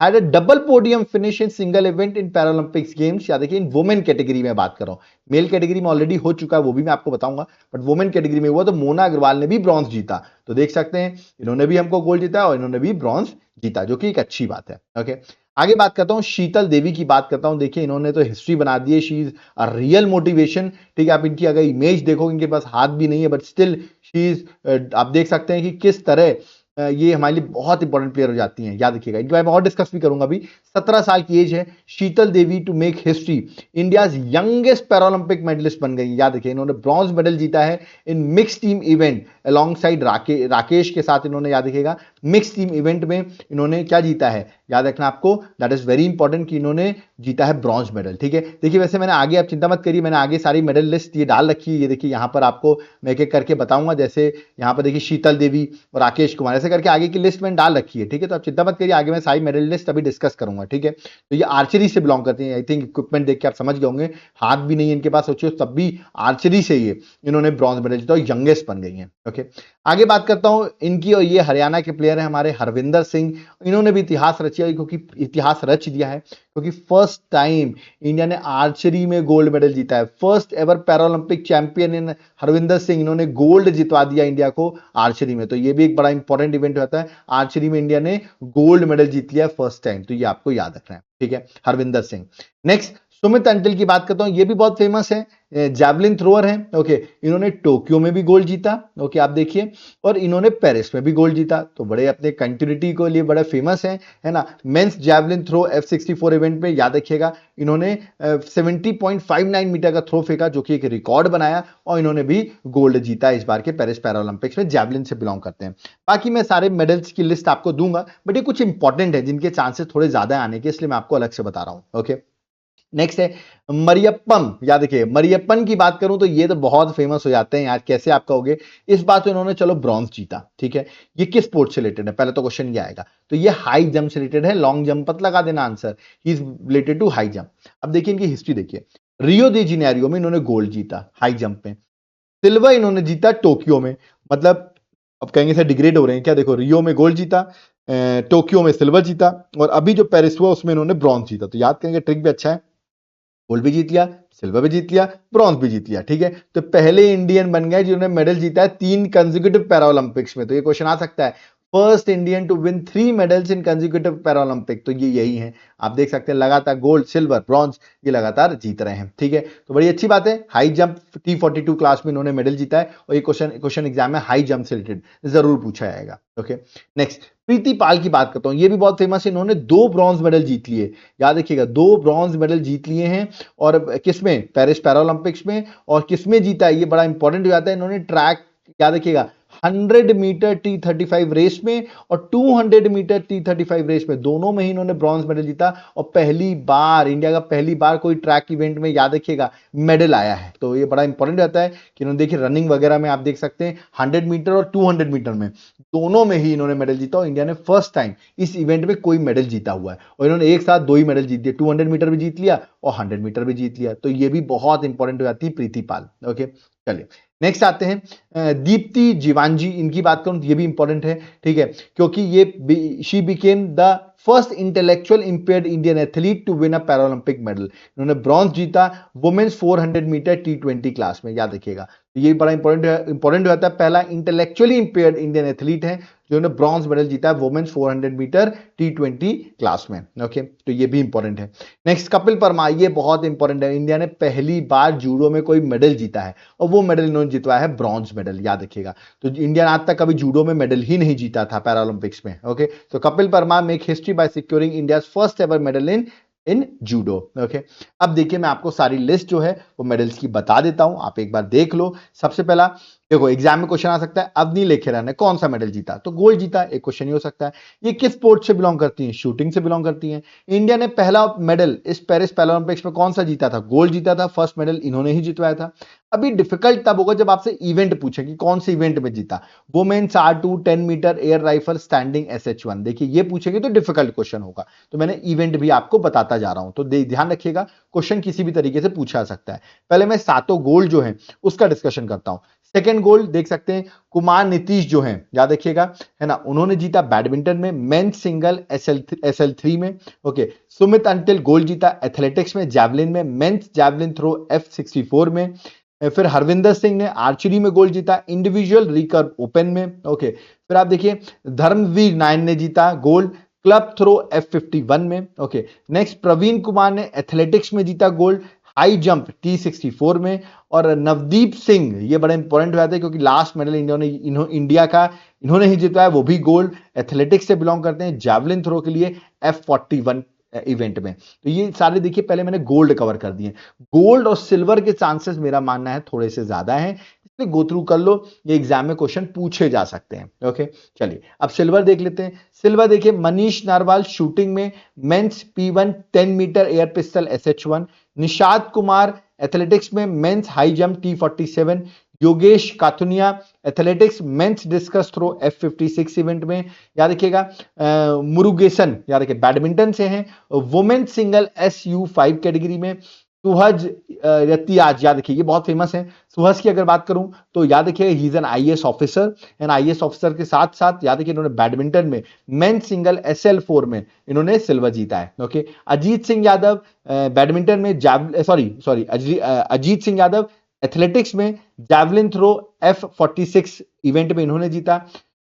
had a double podium finish in single event in Paralympics games. या देखिए इन वुमेन कैटेगरी में बात कर रहा हूं, मेल कैटेगरी में ऑलरेडी हो चुका है, वो भी मैं आपको बताऊंगा, बट वुमेन कैटेगरी में हुआ तो मोना अग्रवाल ने भी ब्रॉन्ज जीता। तो देख सकते हैं इन्होंने भी हमको गोल्ड जीता और इन्होंने भी ब्रॉन्ज जीता, जो कि एक अच्छी बात है। ओके, आगे बात करता हूं शीतल देवी की बात करता हूं। देखिए इन्होंने तो हिस्ट्री बना दी है, she is a real motivation, ठीक है। आप इनकी अगर इमेज देखो, इनके पास हाथ भी नहीं है, बट स्टिल शी इज, आप देख सकते हैं कि किस तरह ये हमारे लिए बहुत इंपॉर्टेंट प्लेयर हो जाती हैं, याद रखिएगा। इनके बारे में और डिस्कस भी करूंगा अभी। 17 साल की एज है Sheetal Devi to make history, India's youngest Paralympic medalist बन गई, याद रखिए। इन्होंने ब्रॉन्ज मेडल जीता है in mix team event alongside Rakesh के साथ, इन्होंने, याद रखिएगा, मिक्स टीम इवेंट में इन्होंने क्या जीता है, याद रखना आपको, दैट इज वेरी इंपॉर्टेंट कि इन्होंने जीता है ब्रॉन्ज मेडल, ठीक है। देखिए वैसे मैंने आगे, आप चिंता मत करिए, मैंने आगे सारी मेडल लिस्ट ये डाल रखी है, ये देखिए यहां पर आपको मैं एक एक करके बताऊंगा। जैसे यहां पर देखिए शीतल देवी और राकेश कुमार, ऐसे करके आगे की लिस्ट मैंने डाल रखी है, ठीक है। तो आप चिंता मत करिए, आगे मैं सारी मेडल लिस्ट अभी डिस्कस करूंगा, ठीक है। तो ये आर्चरी से बिलोंग करती हैं, आई थिंक इक्विपमेंट देख के आप समझ गए होंगे, हाथ भी नहीं है इनके पास, सोचिए, तब भी आर्चरी से ये इन्होंने ब्रॉन्ज मेडल जीता और यंगेस्ट बन गई हैं। ओके, आगे बात करता हूं इनकी, और ये हरियाणा के प्लेयर हैं हमारे हरविंदर सिंह। इन्होंने भी इतिहास रचा है, क्योंकि इतिहास रच दिया है, क्योंकि फर्स्ट टाइम इंडिया ने आर्चरी में गोल्ड मेडल जीता है, first ever Paralympic champion in Harvinder Singh, इन्होंने गोल्ड जितवा दिया इंडिया को आर्चरी में। तो ये भी एक बड़ा इंपॉर्टेंट इवेंट होता है, आर्चरी में इंडिया ने गोल्ड मेडल जीत लिया फर्स्ट टाइम, तो ये आपको याद रखना है, ठीक है, हरविंदर सिंह। नेक्स्ट सुमित अंटिल की बात करता हूं, ये भी बहुत फेमस है, जैवलिन थ्रोअर है। ओके, इन्होंने टोक्यो में भी गोल्ड जीता। ओके, आप देखिए, और इन्होंने पेरिस में भी गोल्ड जीता, तो बड़े अपने कंटिन्यूटी के लिए बड़े फेमस हैं, है ना। Mains javelin throw F64 event में याद रखिएगा, इन्होंने 70.59 मीटर का थ्रो फेंका, जो कि एक रिकॉर्ड बनाया, और इन्होंने भी गोल्ड जीता इस बार के पेरिस पैरालंपिक्स में, जैवलिन से बिलोंग करते हैं। बाकी मैं सारे मेडल्स की लिस्ट आपको दूंगा, बट ये कुछ इंपॉर्टेंट है जिनके चांसेस थोड़े ज्यादा आने के, इसलिए मैं आपको अलग से बता रहा हूं। ओके, नेक्स्ट है मरियप्पन। याद रखिए, मरियप्पन की बात करूं तो ये तो बहुत फेमस हो जाते हैं यार, कैसे आप कहोगे। इस बार तो इन्होंने चलो ब्रॉन्ज जीता, ठीक है। ये किस स्पोर्ट से रिलेटेड है, पहले तो क्वेश्चन ये आएगा, तो ये हाई जंप से रिलेटेड है। लॉन्ग जंप पत लगा देना answer, he is related to high jump. अब देखिए इनकी हिस्ट्री देखिए, रियो दी जेनेरियो में इन्होंने गोल्ड जीता हाई जंप में, सिल्वर इन्होंने जीता टोक्यो में, मतलब अब कहेंगे सर डिग्रेड हो रहे हैं क्या, देखो रियो में गोल्ड जीता, टोक्यो में सिल्वर जीता, और अभी जो पेरिस हुआ उसमें इन्होंने ब्रॉन्ज जीता। तो याद करेंगे, ट्रिक भी अच्छा है, गोल्ड भी जीत लिया, सिल्वर भी जीत लिया, ब्रॉन्ज भी जीत लिया, ठीक है। तो पहले इंडियन बन गए जिन्होंने मेडल जीता है 3 कंसेक्यूटिव पैरालंपिक्स में। तो ये क्वेश्चन आ सकता है, first Indian to win 3 medals in consecutive Paralympic, तो ये यही है। आप देख सकते हैं लगातार गोल्ड सिल्वर ब्रॉन्ज ये लगातार जीत रहे हैं, ठीक है। तो बड़ी अच्छी बात है, हाई जंप T42 क्लास में इन्होंने मेडल जीता है, और ये क्वेश्चन एग्जाम में हाई जंप से रिलेटेड जरूर पूछा जाएगा। ओके, नेक्स्ट प्रीति पाल की बात करता हूं, ये भी बहुत फेमस है, इन्होंने 2 ब्रॉन्ज मेडल जीत लिए। याद रखिएगा, 2 ब्रॉन्ज मेडल जीत लिए हैं, और किसमें, पेरिस पैरालंपिक्स में, और किसमें जीता है, ये बड़ा इंपॉर्टेंट हो जाता है। इन्होंने ट्रैक, याद रखिएगा, 100 मीटर T35 रेस में और 200 मीटर T35 रेस में, दोनों में ही इन्होंने ब्रॉन्ज मेडल जीता, और पहली बार इंडिया का पहली बार कोई ट्रैक इवेंट में, याद रखिएगा, मेडल आया है। तो ये बड़ा इंपॉर्टेंट रहता है कि इन्होंने, देखिए रनिंग वगैरह में आप देख सकते हैं 100 मीटर और 200 मीटर में दोनों में ही इन्होंने मेडल जीता, और इंडिया ने फर्स्ट टाइम इस इवेंट में कोई मेडल जीता हुआ है, और इन्होंने एक साथ 2 ही मेडल जीत दिए, 200 मीटर भी जीत लिया और 100 मीटर भी जीत लिया। तो ये भी बहुत इंपॉर्टेंट हो जाती है प्रीति पाल। ओके, चलिए नेक्स्ट आते हैं दीप्ति जीवांजी, इनकी बात करूं तो ये भी इंपॉर्टेंट है, ठीक है, क्योंकि ये she became the first intellectual impaired Indian athlete to win a Paralympic medal. इन्होंने ब्रॉन्ज जीता वुमेन्स 400 मीटर T20 क्लास में, याद रखिएगा। तो ये बड़ा इंपॉर्टेंट हो जाता है, पहला इंटेलेक्चुअली इंपेयर्ड इंडियन एथलीट है जिन्होंने ब्रॉन्ज मेडल जीता है वुमेन्स 400 मीटर T20 क्लास में। ओके, तो ये भी इंपॉर्टेंट है। नेक्स्ट कपिल परमार, ये बहुत इंपॉर्टेंट है, इंडिया ने पहली बार जूडो में कोई मेडल जीता है, और वो मेडल इन्होंने जितवाया है ब्रॉन्ज मेडल, याद रखिएगा। तो इंडिया ने आज तक कभी जूडो में मेडल ही नहीं जीता था पैरालंपिक्स में। ओके, तो Kapil Parmar make history by securing India first ever medal in judo. Okay, अब देखिए मैं आपको सारी लिस्ट जो है वो मेडल्स की बता देता हूं, आप एक बार देख लो। सबसे पहला देखो, एग्जाम में क्वेश्चन आ सकता है, अवनी लेखेरा ने कौन सा मेडल जीता, तो गोल्ड जीता, एक क्वेश्चन ही हो सकता है। ये किस स्पोर्ट से बिलोंग करती हैं, शूटिंग से बिलोंग करती हैं। इंडिया ने पहला मेडल इस पेरिस पैरालंपिक्स में कौन सा जीता था, गोल्ड जीता था, फर्स्ट मेडल इन्होंने ही जितवाया था। अभी डिफिकल्ट तब होगा जब आपसे इवेंट पूछे कि कौन से इवेंट में जीता, women's R2 10 metre air rifle standing SH1, देखिए ये पूछेंगे तो डिफिकल्ट क्वेश्चन होगा, तो मैंने इवेंट भी आपको बताता जा रहा हूं, तो ध्यान रखिएगा, क्वेश्चन किसी भी तरीके से पूछा सकता है। पहले मैं सातों गोल्ड जो है उसका डिस्कशन करता हूं। सेकंड गोल्ड देख सकते हैं, कुमार नीतीश जो हैं, याद रखिएगा, है ना, उन्होंने जीता बैडमिंटन में मेन सिंगल SL3 में। ओके, सुमित अंटिल गोल्ड जीता एथलेटिक्स में, जैवलिन में, मेंस जैवलिन थ्रो F64 में। फिर हरविंदर सिंह ने आर्चरी में गोल्ड जीता इंडिविजुअल रिकर्व ओपन में। ओके, फिर आप देखिए धर्मवीर नायन ने जीता गोल्ड क्लब थ्रो F51 में। ओके, नेक्स्ट प्रवीण कुमार ने एथलेटिक्स में जीता गोल्ड हाई जंप T64 में। और नवदीप सिंह, ये बड़ा इंपॉर्टेंट हुआ था क्योंकि लास्ट मेडल इंडिया का इन्होंने ही जीता, वो भी गोल्ड, एथलेटिक्स से बिलोंग करते हैं, जैवलिन थ्रो के लिए F41 इवेंट में। तो ये सारे देखिए पहले मैंने गोल्ड कवर कर दिए, गोल्ड और सिल्वर के चांसेस मेरा मानना है थोड़े से ज्यादा हैं, इसलिए गो थ्रू कर लो, ये एग्जाम में क्वेश्चन पूछे जा सकते हैं। ओके, चलिए अब सिल्वर देख लेते हैं। सिल्वर देखिए मनीष नारवाल शूटिंग में men's P1 10 metre air pistol SH1, Nishad Kumar athletics में men's high jump T47, Yogesh Kathuniya athletics men's discus throw F56 event में, याद रखिएगा। मुरुगेसन याद रखिए बैडमिंटन से हैं, वुमेन सिंगल SU5 कैटेगरी में। सुहज रतियाज, याद रखिए ये बहुत फेमस है। सुहज की अगर बात करूं तो याद रखिए he is an IAS officer, and IAS officer के साथ साथ याद रखिए इन्होंने बैडमिंटन में मेन सिंगल SL4 में इन्होंने सिल्वर जीता है। ओके, अजीत सिंह यादव बैडमिंटन में अजीत सिंह यादव एथलेटिक्स में जैवलिन थ्रो F46 इवेंट में इन्होंने जीता।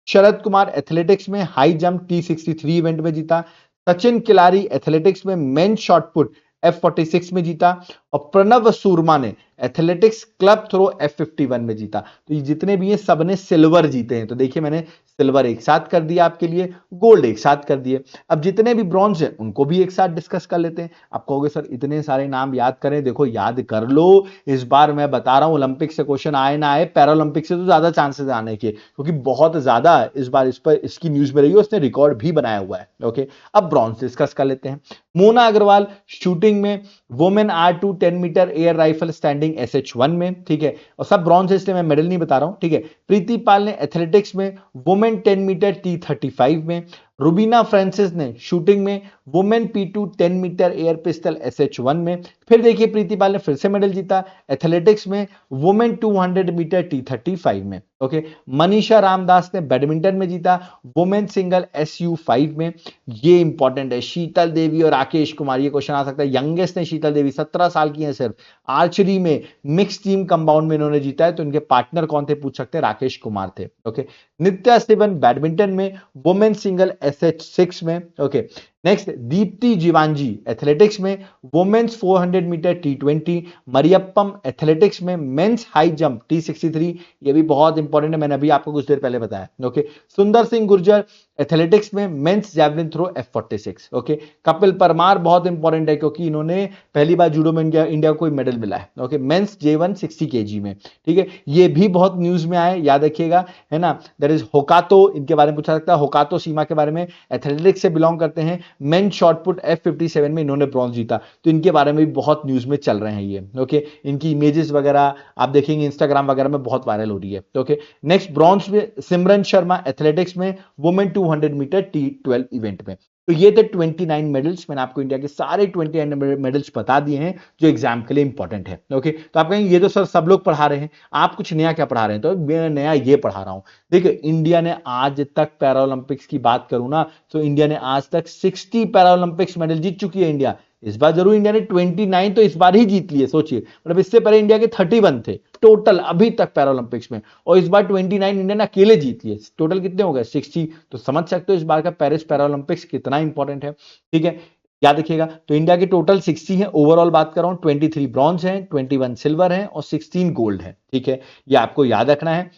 शरद कुमार एथलेटिक्स में हाई जंप T63 इवेंट में जीता। सचिन किलारी एथलेटिक्स में मेन शॉट पुट F46 में जीता, और प्रणव सूरमा ने एथलेटिक्स क्लब थ्रो F51 में जीता। तो ये जितने भी हैं सबने सिल्वर जीते हैं। तो देखिए मैंने सिल्वर एक साथ कर दिया आपके लिए, गोल्ड एक साथ कर दिए। अब जितने भी ब्रॉन्ज हैं उनको भी एक साथ डिस्कस कर लेते हैं। आप कहोगे सर इतने सारे नाम याद करें, देखो याद कर लो। इस बार मैं बता रहा हूं ओलंपिक से क्वेश्चन आए ना आए, पैरालंपिक से तो ज्यादा चांसेस आने के, क्योंकि बहुत ज्यादा इस बार इस पर इसकी न्यूज में रही है, उसने रिकॉर्ड भी बनाया हुआ है। ओके, अब ब्रॉन्ज डिस्कस कर लेते हैं। मोना अग्रवाल शूटिंग में, women R2 10 metre air rifle standing SH1 में, ठीक है, और सब ब्रॉन्ज है इसलिए मैं मेडल नहीं बता रहा हूं, ठीक है। प्रीति पाल ने एथलेटिक्स में वुमेन 10 मीटर T35 में, रुबीना फ्रांसिस ने शूटिंग में women P2 10 metre air pistol SH1 में। फिर देखिए प्रीति पाल ने फिर से मेडल जीता एथलेटिक्स में वुमेन 200 मीटर T35 में। ओके, मनीषा रामदास ने बैडमिंटन में जीता वुमेन सिंगल SU5 में। ये इंपॉर्टेंट है, शीतल देवी और राकेश कुमार, ये क्वेश्चन आ सकता है। यंगेस्ट ने शीतल देवी 17 साल की हैं सिर्फ, आर्चरी में मिक्स टीम कंपाउंड में इन्होंने जीता है, तो इनके पार्टनर कौन थे पूछ सकते हैं, राकेश कुमार थे। ओके, नित्या सिवन बैडमिंटन में वुमेन सिंगल SH6 में। Okay, next Deepti Jeevanji athletics में वुमेन्स 400 मीटर T20, मरियप्पम एथलेटिक्स में मेंस हाई जंप T63, ये भी बहुत इंपॉर्टेंट है, मैंने अभी आपको कुछ देर पहले बताया। ओके, सुंदर सिंह गुर्जर एथलेटिक्स में men's javelin throw F46। Okay, Kapil Parmar बहुत इंपॉर्टेंट है क्योंकि इन्होंने पहली बार जूडो में इंडिया को कोई मेडल मिला है। ओके, मेंस J1 60 kg में, ठीक है, ये भी बहुत न्यूज में आए, याद रखिएगा, है ना। दैट इज होकातो, इनके बारे में पूछा सकता है, होकातो सीमा के बारे में, एथलेटिक्स से बिलोंग करते हैं, मेन शॉटपुट F57 में इन्होंने ब्रॉन्ज जीता, तो इनके बारे में भी बहुत न्यूज में चल रहे हैं ये। ओके, इनकी इमेजेस वगैरह आप देखेंगे इंस्टाग्राम वगैरह में बहुत वायरल हो रही है। ओके, नेक्स्ट ब्रॉन्ज में सिमरन शर्मा एथलेटिक्स में वुमेन 200 मीटर T12 इवेंट में। तो ये थे 29 मेडल्स, मैंने आपको इंडिया के सारे 29 मेडल्स बता दिए हैं जो एग्जाम के लिए इंपॉर्टेंट है। ओके, तो आप कहेंगे ये तो सर सब लोग पढ़ा रहे हैं, आप कुछ नया क्या पढ़ा रहे हैं, तो मैं नया ये पढ़ा रहा हूं। देखिए इंडिया ने आज तक पैरालंपिक्स की बात करूं ना, तो इंडिया ने आज तक 60 पैरालंपिक्स मेडल जीत चुकी है इंडिया। इस बार जरूर इंडिया ने 29 तो इस बार ही जीत लिए, सोचिए, मतलब इससे पहले इंडिया के 31 थे टोटल अभी तक पैरालंपिक्स में, और इस बार 29 इंडिया ने अकेले जीत लिए। टोटल कितने हो गए 60, तो समझ सकते हो इस बार का पेरिस पैरालंपिक्स कितना इंपॉर्टेंट है। ठीक है, याद रखिएगा, तो इंडिया के टोटल 60 है, ओवरऑल बात कर रहा हूं, 23 ब्रॉन्ज है, 21 सिल्वर है और 16 गोल्ड है। ठीक है, ये आपको याद रखना है।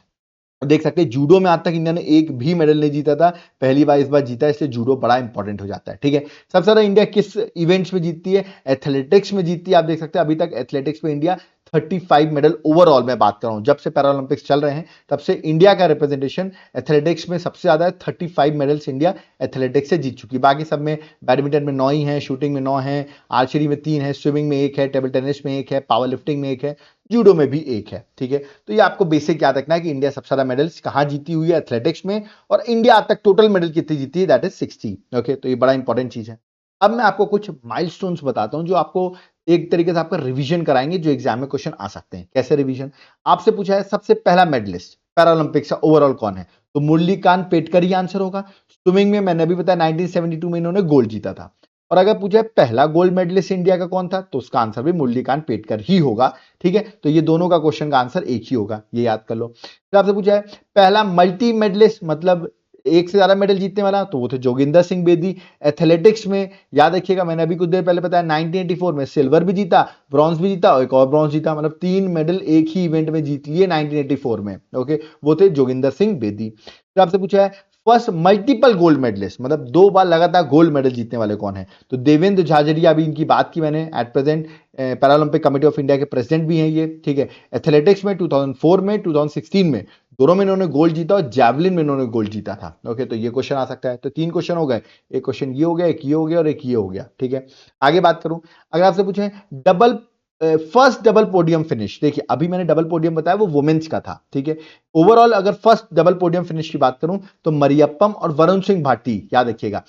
देख सकते हैं जूडो में आज तक इंडिया ने एक भी मेडल नहीं जीता था, पहली बार इस बार जीता है, इसलिए जूडो बड़ा इंपॉर्टेंट हो जाता है। ठीक है, सबसे ज्यादा इंडिया किस इवेंट्स में जीतती है, एथलेटिक्स में जीतती है। आप देख सकते हैं अभी तक एथलेटिक्स में इंडिया 35 मेडल ओवरऑल में बात कर रहा हूं, जब से पैरालंपिक्स चल रहे हैं तब से इंडिया का रिप्रेजेंटेशन एथलेटिक्स में सबसे ज्यादा है। 35 मेडल्स इंडिया एथलेटिक्स से जीत चुकी, बाकी सब में बैडमिंटन में 9 ही है, शूटिंग में 9 है, आर्चरी में 3 है, स्विमिंग में 1 है, टेबल टेनिस में 1 है, पावर लिफ्टिंग में 1 है, जूडो में भी 1 है। ठीक है, तो ये आपको बेसिक याद रखना है कि इंडिया सबसे ज्यादा मेडल्स कहां जीती हुई है, एथलेटिक्स में, और इंडिया आज तक टोटल मेडल कितनी जीती है, दैट इज 60। ओके, तो ये बड़ा इंपॉर्टेंट चीज है। अब मैं आपको कुछ माइलस्टोन्स बताता हूं जो आपको एक तरीके से आपका रिवीजन कराएंगे, जो एग्जाम में क्वेश्चन आ सकते हैं। कैसे रिवीजन, आपसे पूछा है सबसे पहला मेडलिस्ट पैरालंपिक्स का ओवरऑल कौन है, तो मुरलीकांत पेटकर ही आंसर होगा। स्विमिंग में मैंने अभी बताया 1972 में इन्होंने गोल्ड जीता था, और अगर पूछा है पहला गोल्ड मेडलिस्ट इंडिया का कौन था, तो उसका आंसर भी मुरलीकांत पेटकर ही होगा। ठीक है, तो ये दोनों का क्वेश्चन का आंसर एक ही होगा, ये याद कर लो। फिर आपसे पूछा है पहला मल्टी मेडलिस्ट, मतलब एक से ज्यादा मेडल जीतने वाला, तो वो थे जोगिंदर सिंह बेदी। एथलेटिक्स में याद रखिएगा, मैंने अभी कुछ देर पहले बताया 1984 में सिल्वर भी जीता, ब्रॉन्ज भी जीता और एक और ब्रॉन्ज जीता, मतलब 3 मेडल एक ही इवेंट में जीत लिए 1984 में। ओके, वो थे जोगिंदर सिंह बेदी। फिर आपसे पूछा है फर्स्ट मल्टीपल गोल्ड मेडलिस्ट, मतलब 2 बार लगातार गोल्ड मेडल जीतने वाले कौन है, तो देवेंद्र झाझड़िया, अभी इनकी बात की मैंने, at present Paralympic committee of India के प्रेसिडेंट भी हैं ये। ठीक है, एथलेटिक्स में 2004 में, 2016 में, दोनों में इन्होंने गोल्ड जीता और जैवलिन में इन्होंने गोल्ड जीता था। ओके, तो ये क्वेश्चन आ सकता है। तो 3 क्वेश्चन हो गए, एक क्वेश्चन ये हो गया, एक ये हो गया और एक ये हो गया। ठीक है, आगे बात करूं, अगर आपसे पूछे double first double podium finish, देखिए अभी मैंने डबल पोडियम बताया वो वुमेन्स का था। ठीक है, ओवरऑल अगर फर्स्ट डबल पोडियम फिनिश की बात करूं तो मरियप्पम और वरुण सिंह भाटी, याद रखिएगा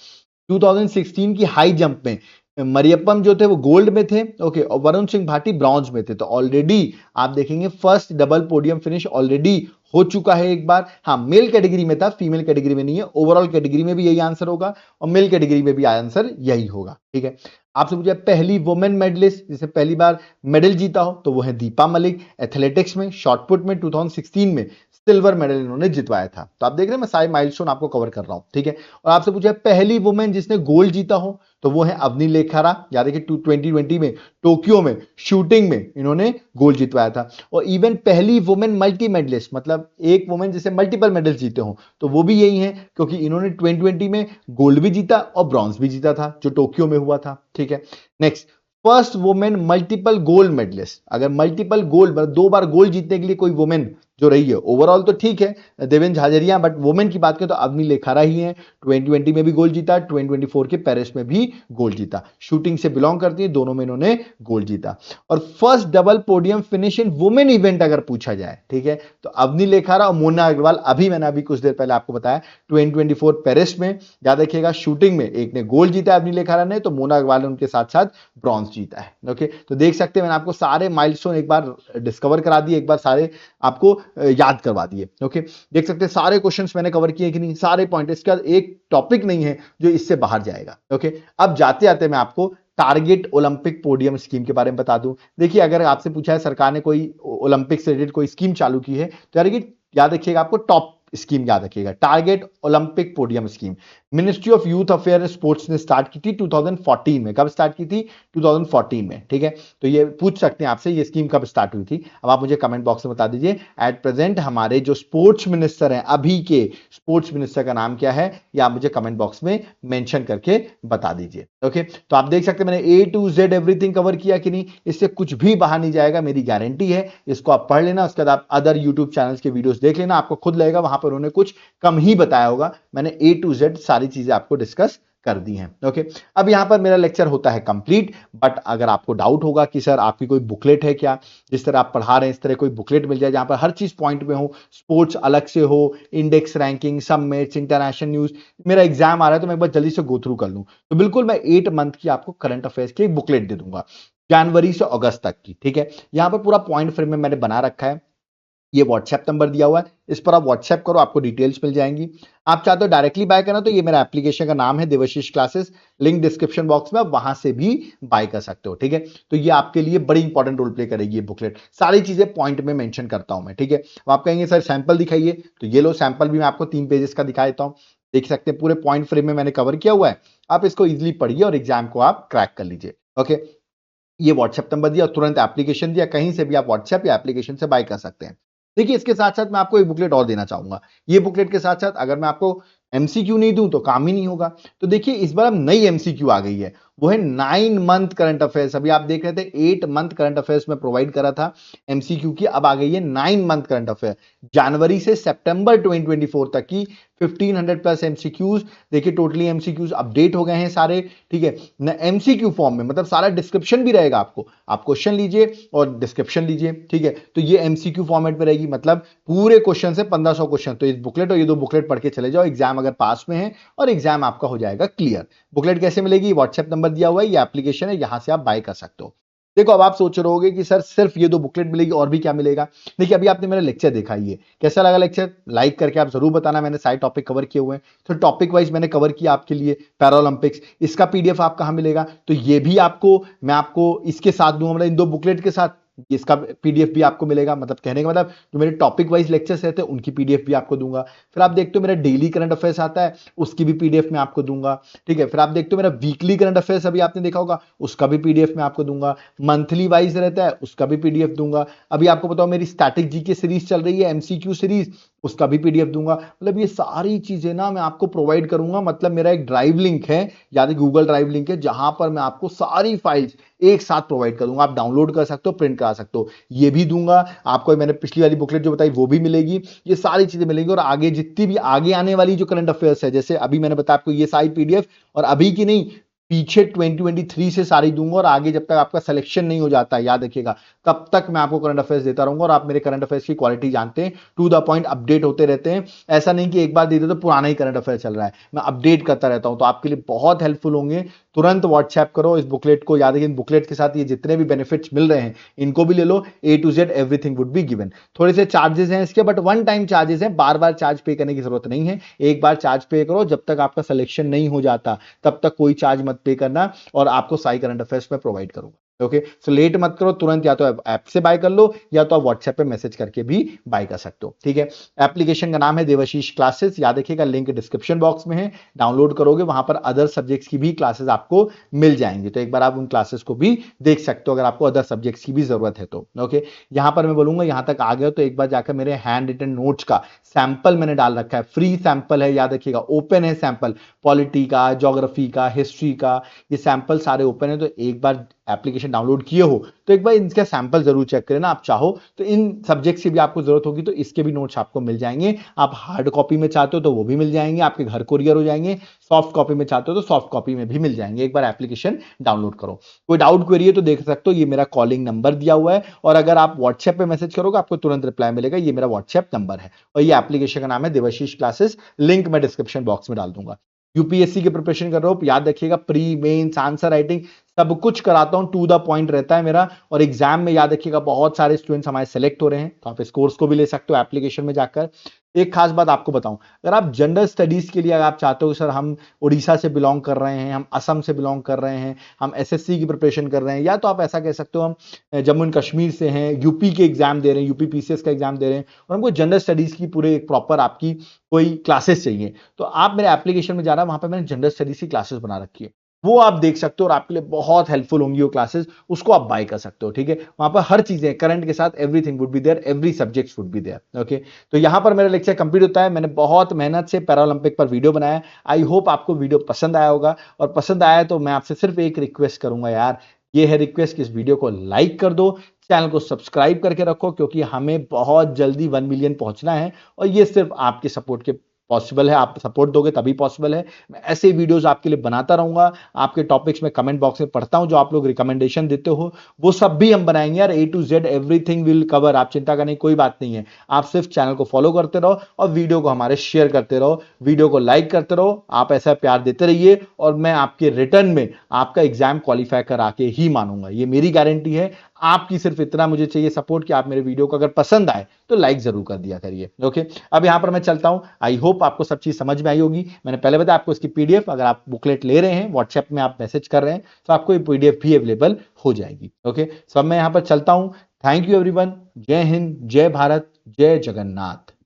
2016 की हाई जंप में मरियप्पम जो थे वो गोल्ड में थे, ओके, और वरुण सिंह भाटी ब्रॉन्ज में थे। तो ऑलरेडी आप देखेंगे first double podium finish already हो चुका है एक बार। हाँ, मेल कैटेगरी में था, फीमेल कैटेगरी में नहीं है, ओवरऑल कैटेगरी में भी यही आंसर होगा और मेल कैटेगरी में भी आंसर यही होगा। ठीक है, आपसे पूछा पहली वुमेन मेडलिस्ट जिसे पहली बार मेडल जीता हो, तो वो है दीपा मलिक। एथलेटिक्स में शॉटपुट में 2016 में सिल्वर मेडल इन्होंने जितवाया था। तो आप देख रहे हैं मैं सारे माइलस्टोन आपको कवर कर रहा हूं, ठीक है। और आपसे पूछा है पहली वुमेन जिसने गोल्ड जीता हो, तो वो है अवनी लेखारा। याद है कि 2020 में टोक्यो में शूटिंग में इन्होंने गोल्ड जितवाया था। और इवन पहली वुमेन मल्टी मेडलिस्ट, मतलब एक वुमेन जिसे मल्टीपल मेडल जीते हो, तो वो भी यही है, क्योंकि इन्होंने 2020 में गोल्ड भी जीता और ब्रॉन्ज भी जीता था जो टोक्यो में हुआ था, ठीक है। Next, first women multiple gold medallist. अगर मल्टीपल गोल्ड मतलब 2 बार गोल्ड जीतने के लिए कोई वुमेन जो रही है, ओवरऑल तो ठीक है देवेंद्र झाझरिया, बट वुमेन की बात करें तो अवनी लेखारा ही है। 2020 में भी गोल्ड जीता, 2024 के पेरिस में भी गोल्ड जीता, शूटिंग से बिलोंग करती है, दोनों में इन्होंने गोल्ड जीता। और first double podium finish in women event अगर पूछा जाए, ठीक है, तो अवनी लेखारा और मोना अग्रवाल। अभी कुछ देर पहले आपको बताया 2024 पेरिस में, याद रखिएगा, शूटिंग में एक ने गोल्ड जीता अवनी लेखारा ने, तो मोना अग्रवाल ने उनके साथ साथ ब्रॉन्ज जीता है। ओके, तो देख सकते हैं मैंने आपको सारे माइलस्टोन एक बार डिस्कवर करा दिए, एक बार सारे आपको याद करवा दिए। ओके, देख सकते हैं सारे क्वेश्चंस मैंने कवर किए कि नहीं, सारे पॉइंट। इसके बाद एक टॉपिक नहीं है जो इससे बाहर जाएगा। ओके, अब जाते आते मैं आपको टारगेट ओलंपिक पोडियम स्कीम के बारे में बता दूं। देखिए, अगर आपसे पूछा है सरकार ने कोई ओलंपिक से रिलेटेड कोई स्कीम चालू की है, तो याद रखिएगा, आपको टॉप स्कीम याद रखिएगा, target Olympic podium scheme. Ministry of youth affair and sports ने स्टार्ट की थी 2014 में। कब स्टार्ट की थी? 2014 में, ठीक है। तो ये पूछ सकते हैं आपसे ये स्कीम कब स्टार्ट हुई थी। अब आप मुझे कमेंट बॉक्स में बता दीजिए। एट प्रेजेंट हमारे जो स्पोर्ट्स मिनिस्टर हैं, अभी के स्पोर्ट्स मिनिस्टर का नाम क्या है, या आप मुझे कमेंट बॉक्स में मेंशन करके बता दीजिए। ओके, तो आप देख सकते हैं मैंने A to Z everything cover किया कि नहीं, इससे कुछ भी बाहर नहीं जाएगा, मेरी गारंटी है। इसको आप पढ़ लेना, उसके बाद आप अदर यूट्यूब चैनल्स के वीडियोस देख लेना, आपको खुद लगेगा वहां पर उन्होंने कुछ कम ही बताया होगा। मैंने A to Z सारी चीजें आपको डिस्कस कर दी हैं। ओके, अब यहां पर मेरा लेक्चर होता है कंप्लीट। बट अगर आपको डाउट होगा कि सर आपकी कोई बुकलेट है क्या, जिस तरह आप पढ़ा रहे हैं इस तरह कोई बुकलेट मिल जाए जहां पर हर चीज पॉइंट में हो, स्पोर्ट्स अलग से हो, index ranking, submits, international news, मेरा एग्जाम आ रहा है तो मैं एक बार जल्दी से गो थ्रू कर लूं, तो बिल्कुल मैं 8 मंथ की आपको करंट अफेयर्स की एक बुकलेट दे दूंगा, जनवरी से अगस्त तक की, ठीक है। यहां पर पूरा पॉइंट फ्रेम में मैंने बना रखा है। ये व्हाट्सएप नंबर दिया हुआ है, इस पर आप व्हाट्सएप करो, आपको डिटेल्स मिल जाएंगी। आप चाहते हो डायरेक्टली बाय करना, तो ये मेरा एप्लीकेशन का नाम है Devashish classes, link description box में, आप वहां से भी बाय कर सकते हो, ठीक है। तो ये आपके लिए बड़ी इंपॉर्टेंट रोल प्ले करेगी ये बुकलेट, सारी चीजें पॉइंट में मेंशन करता हूं मैं, ठीक है। अब आप कहेंगे सर सैंपल दिखाइए, तो ये लो सैंपल भी मैं आपको 3 पेजेस का दिखा देता हूं। देख सकते हैं पूरे पॉइंट फ्रेम में मैंने कवर किया हुआ है, आप इसको इजिली पढ़िए और एग्जाम को आप क्रैक कर लीजिए। ओके, ये व्हाट्सएप नंबर दिया, तुरंत एप्लीकेशन दिया, कहीं से भी आप व्हाट्सएप या एप्लीकेशन से बाय कर सकते हैं। देखिए, इसके साथ साथ मैं आपको एक बुकलेट और देना चाहूंगा। ये बुकलेट के साथ साथ अगर मैं आपको एमसीक्यू नहीं दूं तो काम ही नहीं होगा। तो देखिए, इस बार अब नई एमसीक्यू आ गई है, वो है 9 मंथ करंट अफेयर्स। अभी आप देख रहे थे 8 मंथ करंट अफेयर्स में प्रोवाइड करा था एमसीक्यू की, अब आ गई है 9 मंथ करंट अफेयर, जनवरी से सितंबर 2024 तक की 1500 प्लस एमसीक्यूज। देखिए, टोटली एमसीक्यूज अपडेट हो गए हैं सारे, ठीक है ना, एमसीक्यू फॉर्म में, मतलब सारा डिस्क्रिप्शन भी रहेगा आपको, आप क्वेश्चन लीजिए और डिस्क्रिप्शन लीजिए, ठीक है। तो ये एमसीक्यू फॉर्मेट में रहेगी, मतलब पूरे क्वेश्चन से 1500 क्वेश्चन। तो इस बुकलेट और ये 2 बुकलेट पढ़ के चले जाओ, एग्जाम अगर पास में है और एग्जाम आपका हो जाएगा क्लियर। बुकलेट कैसे मिलेगी? व्हाट्सएप नंबर दिया हुआ है, ये एप्लीकेशन है, यहां से आप बाय कर सकते हो। देखो, अब आप सोच रहे होगे कि सर सिर्फ ये 2 बुकलेट मिलेगी, और भी क्या मिलेगा। देखिए, अभी आपने मेरा लेक्चर देखा, ये कैसा लगा लेक्चर, लाइक करके आप जरूर बताना। मैंने सारे टॉपिक कवर किए हुए हैं, तो टॉपिक वाइज मैंने कवर किया आपके लिए। पैरालंपिक्स, इसका पीडीएफ आप कहां मिलेगा, तो ये भी आपको मैं आपको इसके साथ दूंगा, मतलब इन 2 बुकलेट के साथ इसका पीडीएफ भी आपको मिलेगा। मतलब कहने का मतलब जो मेरे टॉपिक वाइज लेक्चर्स रहते हैं उनकी पीडीएफ भी आपको दूंगा। फिर आप देखते हो मेरा डेली करंट अफेयर्स आता है, उसकी भी पीडीएफ मैं आपको दूंगा, ठीक है। फिर आप देखते हो मेरा वीकली करंट अफेयर्स, अभी आपने देखा होगा, उसका भी पीडीएफ मैं आपको दूंगा। मंथली वाइज रहता है, उसका भी पीडीएफ दूंगा। अभी आपको बताओ मेरी स्टैटिक जीके सीरीज चल रही है, एमसीक्यू सीरीज, उसका भी पीडीएफ दूंगा। मतलब ये सारी चीजें ना मैं आपको प्रोवाइड करूंगा। मतलब मेरा एक ड्राइव लिंक है, यानी गूगल ड्राइव लिंक है, जहां पर मैं आपको सारी फाइल्स एक साथ प्रोवाइड करूंगा, आप डाउनलोड कर सकते हो, प्रिंट करा सकते हो। ये भी दूंगा आपको, मैंने पिछली वाली बुकलेट जो बताई वो भी मिलेगी, ये सारी चीजें मिलेंगी। और आगे जितनी भी आगे आने वाली जो करंट अफेयर्स है, जैसे अभी मैंने बताया आपको ये सारी पीडीएफ, और अभी की नहीं, पीछे 2023 से सारी दूंगा। और आगे जब तक आपका सिलेक्शन नहीं हो जाता, याद रखिएगा, तब तक मैं आपको करंट अफेयर्स देता रहूंगा। और आप मेरे करंट अफेयर्स की क्वालिटी जानते हैं, टू द पॉइंट अपडेट होते रहते हैं। ऐसा नहीं कि एक बार दे दे तो पुराना ही करंट अफेयर चल रहा है, मैं अपडेट करता रहता हूं, तो आपके लिए बहुत हेल्पफुल होंगे। तुरंत व्हाट्सएप करो इस बुकलेट को, याद रखिए इन बुकलेट के साथ ये जितने भी बेनिफिट्स मिल रहे हैं इनको भी ले लो, A to Z everything would be given. थोड़े से चार्जेस हैं इसके, बट वन टाइम चार्जेस हैं, बार बार चार्ज पे करने की जरूरत नहीं है। एक बार चार्ज पे करो, जब तक आपका सिलेक्शन नहीं हो जाता तब तक कोई चार्ज मत पे करना, और आपको सारी करंट अफेयर्स में प्रोवाइड करूंगा। ओके, सो लेट मत करो, तुरंत या तो ऐप से बाय कर लो या तो आप व्हाट्सएप पे मैसेज करके भी बाय कर सकते हो। ठीक है, एप्लीकेशन का नाम है देवाशीष क्लासेस, याद रखिएगा लिंक डिस्क्रिप्शन बॉक्स में है, डाउनलोड करोगे वहां पर अदर सब्जेक्ट्स की भी क्लासेस आपको मिल जाएंगी, तो एक बार आप उन क्लासेस को भी देख सकते हो अगर आपको अदर सब्जेक्ट्स की भी जरूरत है तो। ओके, यहाँ पर मैं बोलूंगा यहाँ तक आ गया तो एक बार जाकर मेरे हैंड रिटन नोट्स का सैंपल मैंने डाल रखा है, फ्री सैंपल है, याद रखिएगा ओपन है सैंपल, पॉलिटी का, ज्योग्राफी का, हिस्ट्री का, ये सैंपल सारे ओपन है, तो एक बार एप्लीकेशन डाउनलोड किए हो तो एक बार इनका सैंपल जरूर चेक करें ना। आप चाहो तो इन सब्जेक्ट की भी आपको जरूरत होगी तो इसके भी नोट्स आपको मिल जाएंगे, आप हार्ड कॉपी में चाहते हो तो वो भी मिल जाएंगे, आपके घर कुरियर हो जाएंगे, सॉफ्ट कॉपी में चाहते हो तो सॉफ्ट कॉपी में भी मिल जाएंगे, एक बार एप्लीकेशन डाउनलोड करो। कोई डाउट क्वेरी है तो देख सकते हो, ये मेरा कॉलिंग नंबर दिया हुआ है, और अगर आप व्हाट्सएप पे मैसेज करोगे आपको तुरंत रिप्लाई मिलेगा, ये मेरा व्हाट्सएप नंबर है, और ये एप्लीकेशन का नाम है देवाशीष क्लासेस, लिंक मैं डिस्क्रिप्शन बॉक्स में डाल दूंगा। यूपीएससी की प्रिपरेशन कर रहे हो, याद रखिएगा प्री मेंस आंसर राइटिंग सब कुछ कराता हूं, टू द पॉइंट रहता है मेरा, और एग्जाम में याद रखिएगा बहुत सारे स्टूडेंट्स हमारे सेलेक्ट हो रहे हैं, तो आप इस कोर्स को भी ले सकते हो एप्लीकेशन में जाकर। एक खास बात आपको बताऊं, अगर आप जनरल स्टडीज के लिए अगर आप चाहते हो सर हम उड़ीसा से बिलोंग कर रहे हैं, हम असम से बिलोंग कर रहे हैं, हम एसएससी की प्रिपरेशन कर रहे हैं, या तो आप ऐसा कह सकते हो हम जम्मू एंड कश्मीर से हैं, यूपी के एग्जाम दे रहे हैं, यूपी पीसीएस का एग्जाम दे रहे हैं, और हमको जनरल स्टडीज की पूरे एक प्रॉपर आपकी कोई क्लासेस चाहिए, तो आप मेरे एप्लीकेशन में जाना, वहां पर मैंने जनरल स्टडीज की क्लासेस बना रखी है, वो आप देख सकते हो और आपके लिए बहुत हेल्पफुल होंगी वो क्लासेस, उसको आप बाय कर सकते हो। ठीक है, वहां पर हर चीजें करंट के साथ everything would be there, every subject would be there. Okay, तो यहां पर मेरा लेक्चर कंप्लीट होता है, मैंने बहुत मेहनत से पैरालंपिक पर वीडियो बनाया, आई होप आपको वीडियो पसंद आया होगा, और पसंद आया तो मैं आपसे सिर्फ एक रिक्वेस्ट करूंगा यार, ये है रिक्वेस्ट कि इस वीडियो को लाइक कर दो, चैनल को सब्सक्राइब करके रखो, क्योंकि हमें बहुत जल्दी 1 मिलियन पहुंचना है, और ये सिर्फ आपके सपोर्ट के पॉसिबल है, आप सपोर्ट दोगे तभी पॉसिबल है। मैं ऐसे वीडियोस आपके लिए बनाता रहूंगा, आपके टॉपिक्स में कमेंट बॉक्स में पढ़ता हूं, जो आप लोग रिकमेंडेशन देते हो वो सब भी हम बनाएंगे यार, A to Z everything will cover, आप चिंता करने की कोई बात नहीं है, आप सिर्फ चैनल को फॉलो करते रहो और वीडियो को हमारे शेयर करते रहो, वीडियो को लाइक करते रहो, आप ऐसा प्यार देते रहिए, और मैं आपके रिटर्न में आपका एग्जाम क्वालिफाई करा के ही मानूंगा, ये मेरी गारंटी है। आपकी सिर्फ इतना मुझे चाहिए सपोर्ट कि आप मेरे वीडियो को अगर पसंद आए तो लाइक जरूर कर दिया करिए। ओके, अब यहां पर मैं चलता हूं, आई होप आपको सब चीज समझ में आई होगी, मैंने पहले बताया आपको इसकी पीडीएफ, अगर आप बुकलेट ले रहे हैं व्हाट्सएप में आप मैसेज कर रहे हैं तो आपको ये पीडीएफ भी अवेलेबल हो जाएगी। ओके, सब मैं यहां पर चलता हूं, थैंक यू एवरीवन, जय हिंद, जय भारत, जय जगन्नाथ।